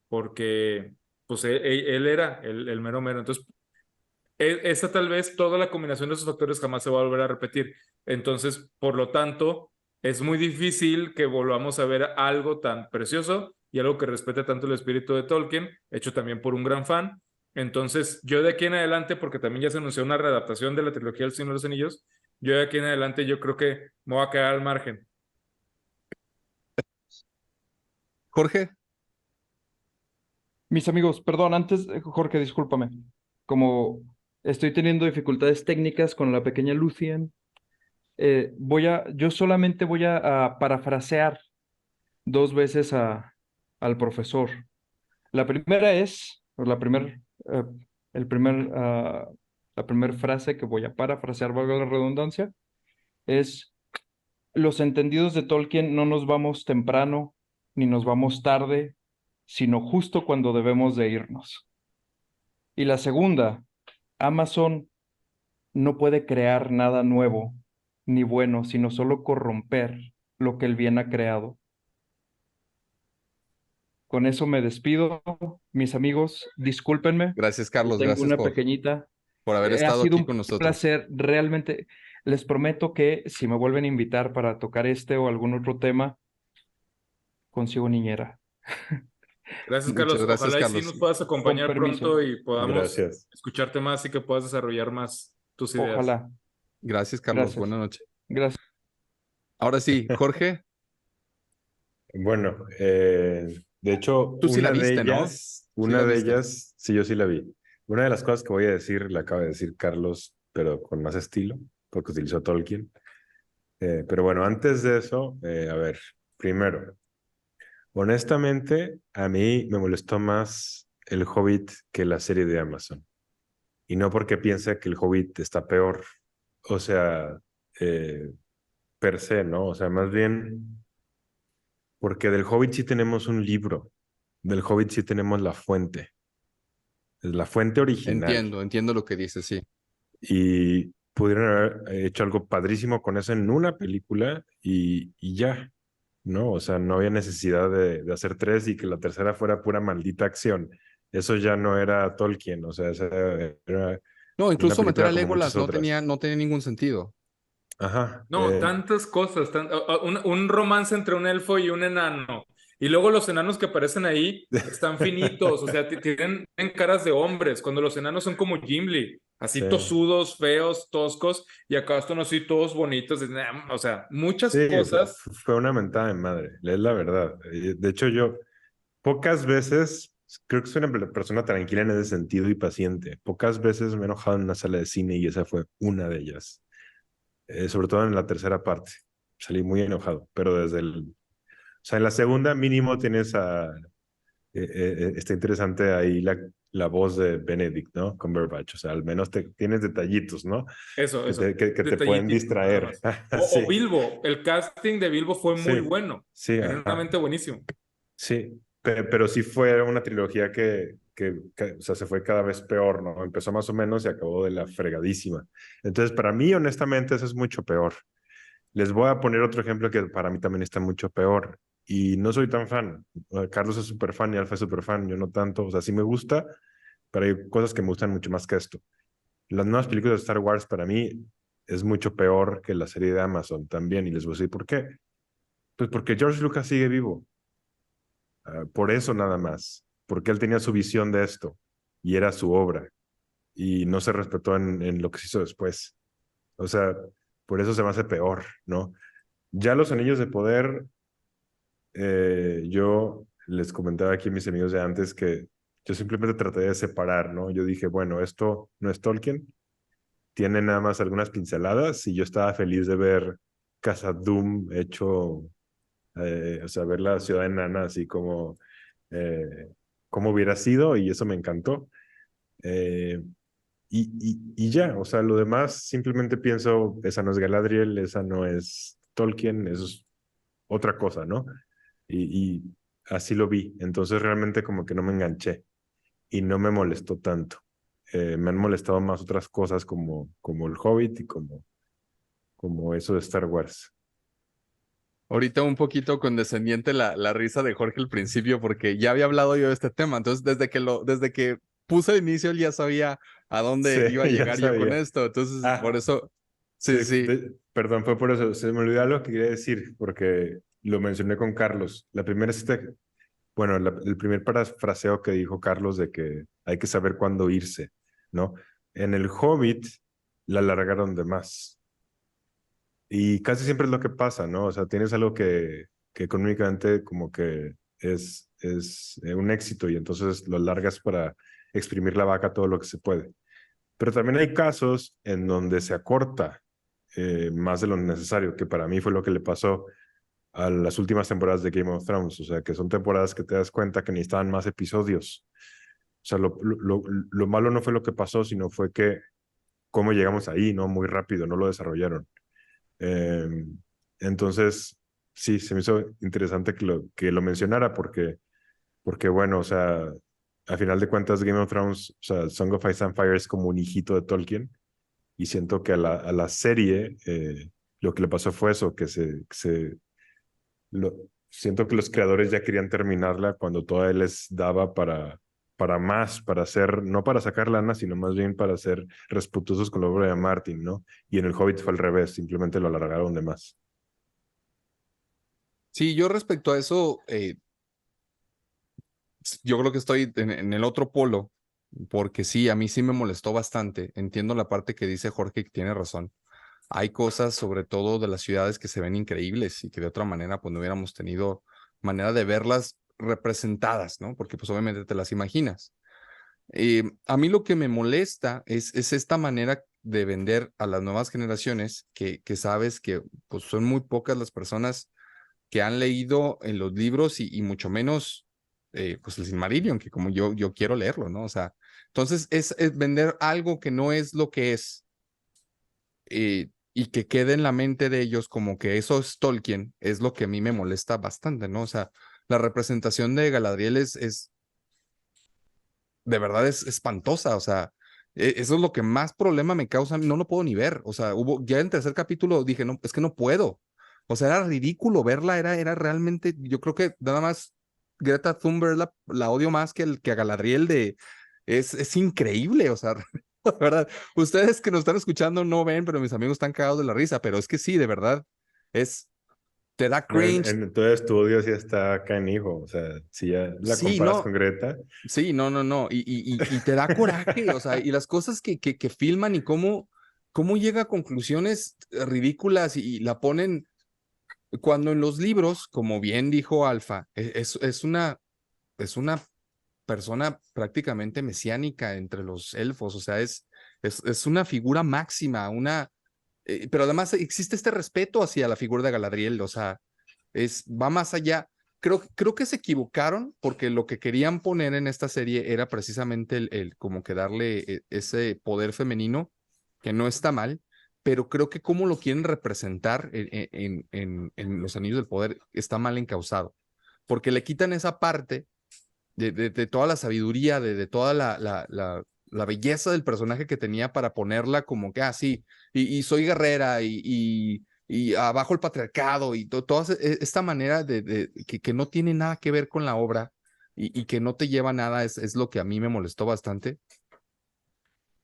porque pues él era el mero mero. Entonces, esa tal vez toda la combinación de esos factores jamás se va a volver a repetir. Entonces, por lo tanto, es muy difícil que volvamos a ver algo tan precioso y algo que respete tanto el espíritu de Tolkien, hecho también por un gran fan. Entonces, yo de aquí en adelante, porque también ya se anunció una readaptación de la trilogía del Señor de los Anillos, yo de aquí en adelante yo creo que me voy a quedar al margen. Jorge, Mis amigos, perdón, antes, Jorge, discúlpame. Como estoy teniendo dificultades técnicas con la pequeña Lucien, yo solamente voy a parafrasear 2 veces al profesor. La primera es, o eh, el primer, ah, la primera frase que voy a parafrasear, valga la redundancia, es: los entendidos de Tolkien no nos vamos temprano ni nos vamos tarde, sino justo cuando debemos de irnos. Y la segunda, Amazon no puede crear nada nuevo ni bueno, sino solo corromper lo que el bien ha creado. Con eso me despido, mis amigos. Discúlpenme, gracias yo Carlos, tengo gracias una pequeñita. por haber Ha estado sido aquí un con nosotros. placer, realmente. Les prometo que si me vuelven a invitar para tocar este o algún otro tema, consigo niñera. Gracias, Muchas Carlos. gracias, Ojalá y sí Carlos. nos puedas Con acompañar permiso. pronto y podamos Gracias. escucharte más y que puedas desarrollar más tus ideas. Ojalá. Gracias, Carlos. Gracias. Buenas noches. Gracias. Ahora sí, Jorge, Bueno, de hecho, tú sí la viste, ¿no? Sí la viste. sí, yo sí la vi. Una de las cosas que voy a decir, la acaba de decir Carlos, pero con más estilo, porque utilizó Tolkien. Pero bueno, antes de eso, a ver, primero, honestamente, a mí me molestó más El Hobbit que la serie de Amazon. Y no porque piense que El Hobbit está peor, o sea, per se, ¿no? O sea, más bien, porque del Hobbit sí tenemos un libro, del Hobbit sí tenemos es la fuente original. Entiendo lo que dices, sí. Y pudieron haber hecho algo padrísimo con eso en una película y ya, ¿no? O sea, no había necesidad de hacer tres y que la tercera fuera pura maldita acción. Eso ya no era Tolkien, o sea, esa era No, una incluso meter película a como muchas Legolas otras. no tenía ningún sentido. Ajá. No, tantas cosas, un romance entre un elfo y un enano. Y luego los enanos que aparecen ahí están finitos, o sea, tienen caras de hombres, cuando los enanos son como Gimli, así Sí, tosudos, feos, toscos, y acá están así todos bonitos, o sea, muchas sí, cosas. fue una mentada de madre, es la verdad. De hecho, yo pocas veces, creo que soy una persona tranquila en ese sentido y paciente. Pocas veces me he enojado en una sala de cine y esa fue una de ellas. Sobre todo en la tercera parte. Salí muy enojado, pero o sea, en la segunda mínimo tienes está interesante ahí la voz de Benedict, ¿no? Cumberbatch, o sea, al menos tienes detallitos, ¿no? Eso, Que te pueden detallititos, nada distraer. más. O Sí, Bilbo, el casting de Bilbo fue muy sí, bueno, sí, ajá, genuinamente buenísimo. sí, pero sí fue una trilogía o sea, se fue cada vez peor, ¿no? Empezó más o menos y acabó de la fregadísima. Entonces, para mí, honestamente, eso es mucho peor. Les voy a poner otro ejemplo que para mí también está mucho peor. Y no soy tan fan. Carlos es súper fan y Alfa es súper fan. Yo no tanto. O sea, sí me gusta, pero hay cosas que me gustan mucho más que esto. Las nuevas películas de Star Wars para mí es mucho peor que la serie de Amazon también. Y les voy a decir por qué. Pues porque George Lucas sigue vivo. Por eso nada más. Porque él tenía su visión de esto y era su obra. Y no se respetó en lo que se hizo después. O sea, por eso se me hace peor, ¿no? Ya los anillos de poder, yo les comentaba aquí a mis amigos de antes que yo simplemente traté de separar, ¿no? Yo dije, bueno, esto no es Tolkien, tiene nada más algunas pinceladas y yo estaba feliz de ver Khazad-dûm hecho, o sea, ver la ciudad enana así como hubiera sido y eso me encantó. Eh, y ya, o sea, lo demás simplemente pienso, esa no es Galadriel, esa no es Tolkien, eso es otra cosa, ¿no? Y así lo vi. Entonces realmente como que no me enganché y no me molestó tanto. Me han molestado más otras cosas como el Hobbit y como eso de Star Wars. Ahorita un poquito condescendiente la risa de Jorge al principio, porque ya había hablado yo de este tema. Entonces, desde que puse el inicio, él ya sabía a Sí, dónde iba a ya llegar yo con sabía. esto. Entonces, por Ah, eso, sí, sí. perdón, fue por eso. Se me olvidó algo que quería decir porque lo mencioné con Carlos. La primera es bueno, el primer parafraseo que dijo Carlos de que hay que saber cuándo irse, ¿no? En el Hobbit la alargaron de más. Y casi siempre es lo que pasa, ¿no? O sea, tienes algo que económicamente como que es un éxito y entonces lo largas para exprimir la vaca todo lo que se puede. Pero también hay casos en donde se acorta más de lo necesario, que para mí fue lo que le pasó a las últimas temporadas de Game of Thrones. O sea, que son temporadas que te das cuenta que necesitaban más episodios. O sea, lo malo no fue lo que pasó, sino fue que cómo llegamos ahí, ¿no? Muy rápido, no lo desarrollaron. Eh, entonces, sí, se me hizo interesante que lo mencionara porque, bueno, o sea, a final de cuentas Game of Thrones, o sea, Song of Ice and Fire es como un hijito de Tolkien y siento que a la serie lo que le pasó fue eso, lo, siento que los creadores ya querían terminarla cuando todavía les daba para más, para hacer, no para sacar lana, sino más bien para ser respetuosos con la obra de Martin, ¿no? Y en el Hobbit fue al revés, simplemente lo alargaron de más. Sí, yo respecto a eso, yo creo que estoy en el otro polo, porque sí, a mí sí me molestó bastante. Entiendo la parte que dice Jorge, que tiene razón. Hay cosas, sobre todo de las ciudades, que se ven increíbles y que de otra manera, pues no hubiéramos tenido manera de verlas representadas, ¿no? Porque pues obviamente te las imaginas. A mí lo que me molesta es esta manera de vender a las nuevas generaciones, que sabes que pues son muy pocas las personas que han leído en los libros y mucho menos pues el Silmarillion, que como yo quiero leerlo, ¿no? O sea, entonces es vender algo que no es lo que es. y que quede en la mente de ellos como que eso es Tolkien, es lo que a mí me molesta bastante, ¿no? O sea, la representación de Galadriel de verdad es espantosa, o sea, eso es lo que más problema me causa, no lo puedo ni ver, o sea, ya en el tercer capítulo dije, no, es que no puedo, o sea, era ridículo verla, era realmente, yo creo que nada más Greta Thunberg la odio más que a Galadriel es increíble, o sea, la verdad, ustedes que nos están escuchando no ven, pero mis amigos están cagados de la risa, pero es que sí, de verdad, te da cringe. Entonces tu odio sí está canijo, o sea, si ya la Sí, comparas no, con Greta. sí, no, y te da coraje, o sea, y las cosas que filman y cómo llega a conclusiones ridículas y la ponen, cuando en los libros, como bien dijo Alfa, es una persona prácticamente mesiánica entre los elfos, o sea, es una figura máxima, pero además existe este respeto hacia la figura de Galadriel, o sea, va más allá. Creo que se equivocaron porque lo que querían poner en esta serie era precisamente como que darle ese poder femenino, que no está mal, pero creo que cómo lo quieren representar en Los Anillos del Poder está mal encausado, porque le quitan esa parte de toda la sabiduría, de toda la belleza del personaje que tenía para ponerla como que, sí, y soy guerrera y abajo el patriarcado y toda esta manera que no tiene nada que ver con la obra y que no te lleva a nada es lo que a mí me molestó bastante.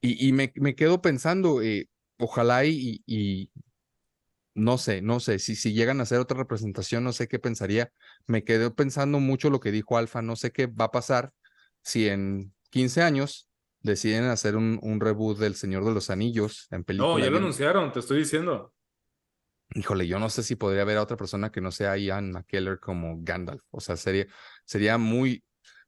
Y me quedo pensando, ojalá y no sé, si llegan a hacer otra representación, no sé qué pensaría. Me quedé pensando mucho lo que dijo Alfa, no sé qué va a pasar si en 15 años deciden hacer un reboot del Señor de los Anillos en No, película. ya lo anunciaron, te estoy diciendo. Híjole, yo no sé si podría haber a otra persona que no sea Ian McKellen como Gandalf. O sea, sería muy...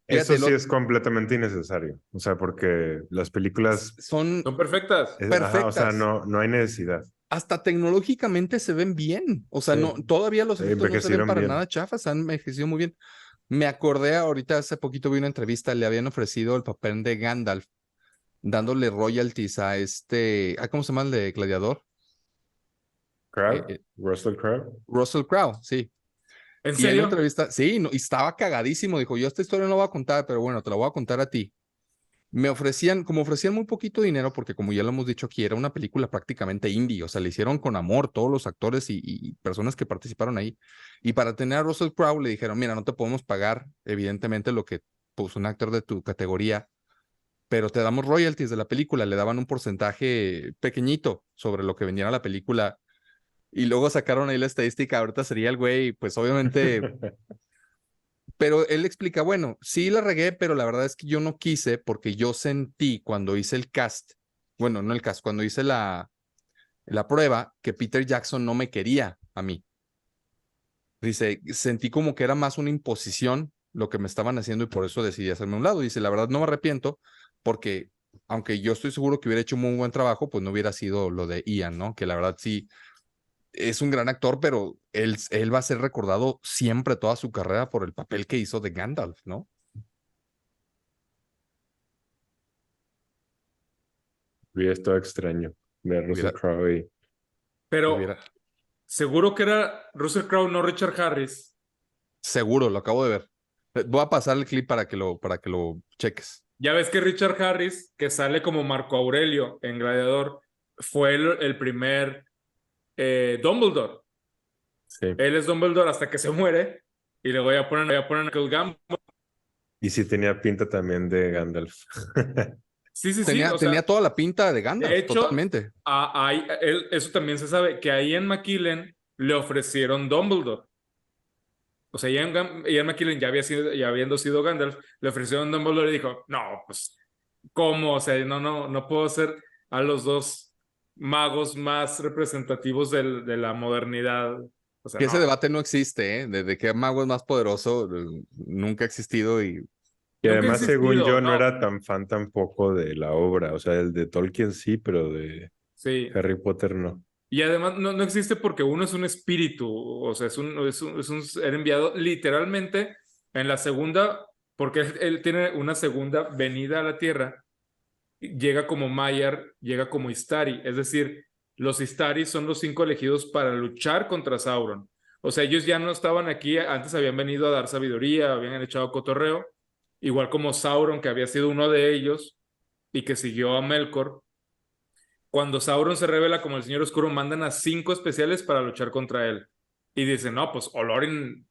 Eso Fíjate, sí es completamente innecesario, o sea, porque las películas, son Son perfectas. ajá, o sea, perfectas. no hay necesidad. Hasta tecnológicamente se ven bien. O sea, no, Sí, todavía los efectos no se ven envejecieron para bien. nada chafas, han envejecido muy bien. Me acordé ahorita, hace poquito vi una entrevista, le habían ofrecido el papel de Gandalf, dándole royalties a ¿cómo se llama el de Gladiador? Crowe, Russell Crowe. Russell Crowe, sí. ¿En Y en la serio? entrevista, sí, no, y estaba cagadísimo, dijo, yo esta historia no la voy a contar, pero bueno, te la voy a contar a ti. Como ofrecían muy poquito dinero, porque como ya lo hemos dicho aquí, era una película prácticamente indie, o sea, le hicieron con amor todos los actores y personas que participaron ahí. Y para tener a Russell Crowe le dijeron, mira, no te podemos pagar, evidentemente, lo que pues un actor de tu categoría, pero te damos royalties de la película, le daban un porcentaje pequeñito sobre lo que vendiera la película. Y luego sacaron ahí la estadística, ahorita sería el güey, pues obviamente, pero él explica, bueno, sí la regué, pero la verdad es que yo no quise porque yo sentí cuando hice el cast, bueno, no el cast, cuando hice la prueba, que Peter Jackson no me quería a mí. Dice, sentí como que era más una imposición lo que me estaban haciendo y por eso decidí hacerme a un lado. Dice, la verdad no me arrepiento porque aunque yo estoy seguro que hubiera hecho un muy buen trabajo, pues no hubiera sido lo de Ian, ¿no? Que la verdad sí es un gran actor, pero él va a ser recordado siempre toda su carrera por el papel que hizo de Gandalf, ¿no? Hubiera estado extraño ver Russell Hubiera, Crowe y Pero hubiera, seguro que era Russell Crowe, no Richard Harris. seguro, lo acabo de ver. Voy a pasar el clip para que lo cheques. Ya ves que Richard Harris, que sale como Marco Aurelio en Gladiador, fue el primer Dumbledore. sí. Él es Dumbledore hasta que se muere y luego ya ponen a Michael Gambon. Y sí tenía pinta también de Gandalf. Sí, o sea, Tenía toda la pinta de de Gandalf, hecho, totalmente. eso también se sabe, que a Ian McKellen le ofrecieron Dumbledore. O sea, Ian McKellen ya habiendo sido Gandalf, le ofrecieron Dumbledore y dijo, no, pues, ¿cómo? O sea, no puedo ser a los dos magos más representativos de la modernidad. O sea, Que ese no. debate no existe, ¿eh? De qué mago es más poderoso, nunca ha existido y Y Nunca ha además, según existido, yo, no no. era tan fan tampoco de la obra. O sea, el de Tolkien sí, pero de Sí. Harry Potter no. Y además no existe porque uno es un espíritu, o sea, es un ser enviado literalmente en la segunda, porque él tiene una segunda venida a la Tierra, llega como Maiar, llega como Istari, es decir, los Istari son los 5 elegidos para luchar contra Sauron. O sea, ellos ya no estaban aquí, antes habían venido a dar sabiduría, habían echado cotorreo, igual como Sauron, que había sido uno de ellos y que siguió a Melkor. Cuando Sauron se revela como el Señor Oscuro, mandan a 5 especiales para luchar contra él. Y dicen, no, pues Olorin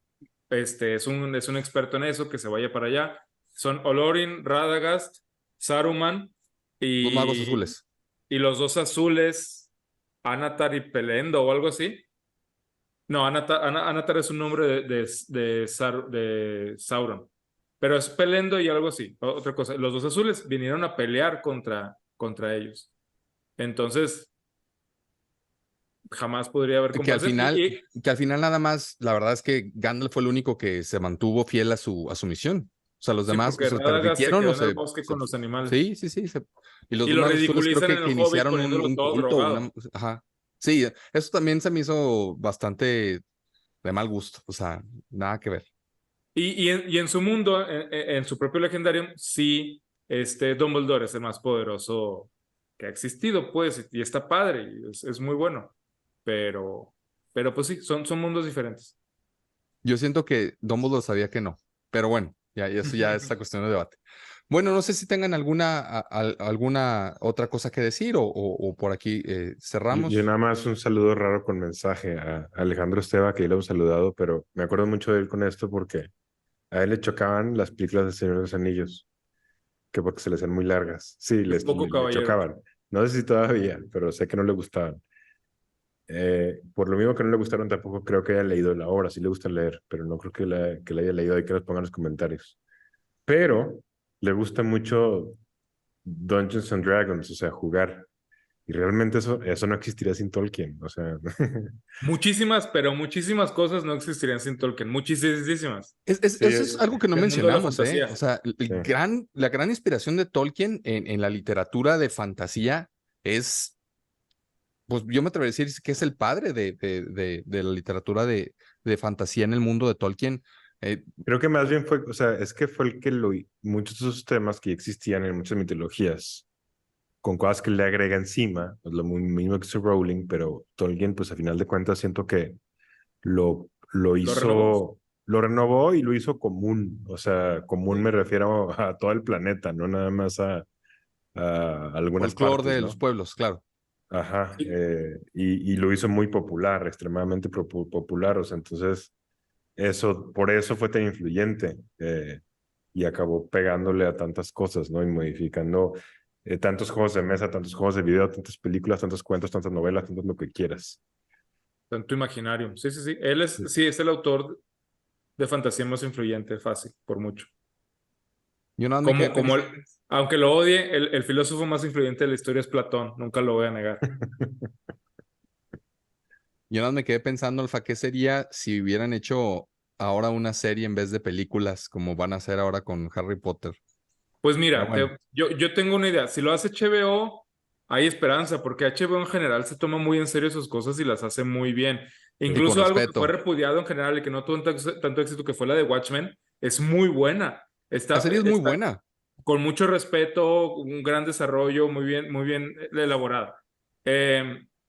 es un experto en eso, que se vaya para allá. Son Olorin, Radagast, Saruman Los magos y azules. los 2 azules, Anatar y Pelendo o algo así. No, Anatar es un nombre de Sauron. Pero es Pelendo y algo así, otra cosa. Los 2 azules vinieron a pelear contra ellos. Entonces, jamás podría haber Que al comparación. final nada más, la verdad es que Gandalf fue el único que se mantuvo fiel a su misión. O sea, los Sí, demás porque se Radagast se permitieron quedó o en el se... bosque con los animales. Sí. Y los Y lo demás azules creo ridiculizan en que el Hobbit iniciaron poniéndolo un todo culto. drogado. Ajá. Sí, eso también se me hizo bastante de mal gusto. O sea, nada que ver. Y en su mundo, en su propio Legendarium, sí, Dumbledore es el más poderoso que ha existido, pues, y está padre, y es muy bueno. Pero pues sí, son mundos diferentes. Yo siento que Dumbledore sabía que no. Pero bueno, eso ya es la cuestión de debate. Bueno, no sé si tengan alguna otra cosa que decir o por aquí cerramos. Yo nada más un saludo raro con mensaje a Alejandro Esteva, que ya lo hemos saludado, pero me acuerdo mucho de él con esto porque a él le chocaban las películas de Señor de los Anillos, que porque se le hacían muy largas. Sí, Es poco le caballero. chocaban. No sé si todavía, pero sé que no le gustaban. Por lo mismo que no le gustaron, tampoco creo que haya leído la obra. Sí le gusta leer, pero no creo que la haya leído. Hay que nos pongan en los comentarios. Pero le gusta mucho Dungeons and Dragons, o sea, jugar. Y realmente eso no existiría sin Tolkien. O sea, Pero muchísimas cosas no existirían sin Tolkien. Muchísimas. sí, Eso es algo que no El mundo de la mencionamos, ¿eh? fantasía. O sea, sí. la gran inspiración de Tolkien en la literatura de fantasía es, pues yo me atrevería a decir que es el padre de la literatura de fantasía en el mundo de Tolkien. Creo que más bien fue, o sea, es que fue el que muchos de esos temas que ya existían en muchas mitologías, con cosas que le agrega encima, pues lo mismo que hizo Rowling, pero Tolkien, pues a final de cuentas siento que lo hizo, lo renovó y lo hizo común. O sea, común me refiero a todo el planeta, no nada más a algunas Folclore partes, de ¿no? los pueblos, claro. Ajá, Sí. y lo hizo muy popular, extremadamente popular, o sea, entonces por eso fue tan influyente y acabó pegándole a tantas cosas, ¿no? Y modificando tantos juegos de mesa, tantos juegos de video, tantas películas, tantos cuentos, tantas novelas, tanto lo que quieras. Tanto Imaginarium. Sí. Él es el autor de fantasía más influyente, fácil, por mucho. Yo nada me quedé Aunque lo odie, el filósofo más influyente de la historia es Platón, nunca lo voy a negar. Yo nada me quedé pensando, Alfa, ¿qué sería si hubieran hecho ahora una serie en vez de películas, como van a hacer ahora con Harry Potter? Pues Pero mira, bueno, yo tengo una idea. Si lo hace HBO, hay esperanza, porque HBO en general se toma muy en serio sus cosas y las hace muy bien. y con Incluso algo que fue respeto. repudiado en general y que no tuvo tanto éxito, que fue la de Watchmen, es muy buena. La serie es muy Está buena. con mucho respeto, un gran desarrollo, muy bien elaborada.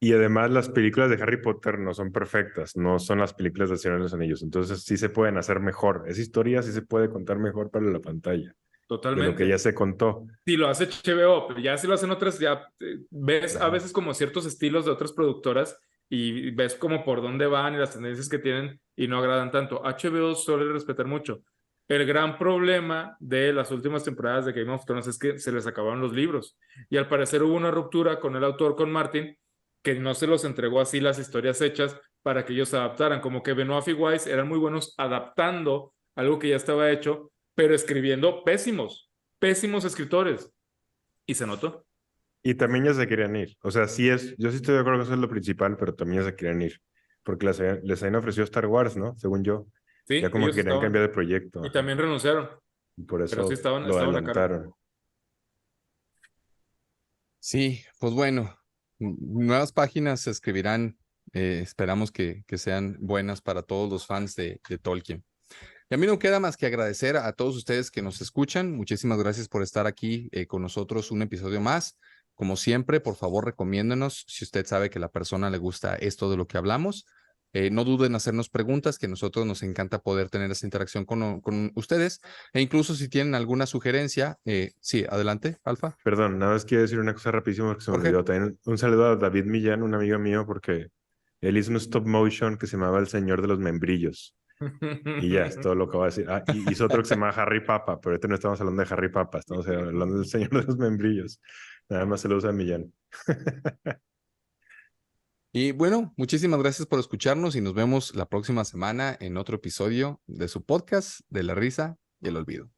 Y además las películas de Harry Potter no son perfectas, no son las películas de Señor de los Anillos, entonces sí se pueden hacer mejor. Esa historia sí se puede contar mejor para la pantalla, de lo que Totalmente. ya se contó. Si lo hace HBO, pero ya si lo hacen otras, ya ves a veces como ciertos estilos de otras productoras y ves como por dónde van y las tendencias que tienen y no agradan tanto. HBO suele respetar mucho. El gran problema de las últimas temporadas de Game of Thrones es que se les acabaron los libros y al parecer hubo una ruptura con el autor, con Martin, que no se los entregó así las historias hechas para que ellos se adaptaran. Como que Benioff y Weiss eran muy buenos adaptando algo que ya estaba hecho, pero escribiendo pésimos escritores. Y se notó. Y también ya se querían ir. O sea, yo sí estoy de acuerdo que eso es lo principal, pero también ya se querían ir. Porque les habían ofrecido Star Wars, ¿no? Según yo. Sí, Ya como que ellos querían estaban. cambiar de proyecto. Y Ajá. también renunciaron. Y por Pero sí eso estaban lo a cargo. adelantaron. Sí, pues bueno, nuevas páginas se escribirán. Esperamos que sean buenas para todos los fans de Tolkien. Y a mí no queda más que agradecer a todos ustedes que nos escuchan. Muchísimas gracias por estar aquí con nosotros un episodio más. Como siempre, por favor, recomiéndenos si usted sabe que a la persona le gusta esto de lo que hablamos. No duden en hacernos preguntas, que a nosotros nos encanta poder tener esa interacción con ustedes. E incluso si tienen alguna sugerencia, sí, adelante, Alfa. Perdón, nada más quiero decir una cosa rapidísimo porque se me Jorge. olvidó. También un saludo a David Millán, un amigo mío, porque él hizo un stop motion que se llamaba El Señor de los Membrillos. Y ya, es todo lo que voy a decir. Ah, y hizo otro que se llama Harry Papa, pero ahorita no estamos hablando de Harry Papa, estamos hablando del Señor de los Membrillos. Nada más saludos a Millán. Y bueno, muchísimas gracias por escucharnos y nos vemos la próxima semana en otro episodio de su podcast de la risa y el olvido.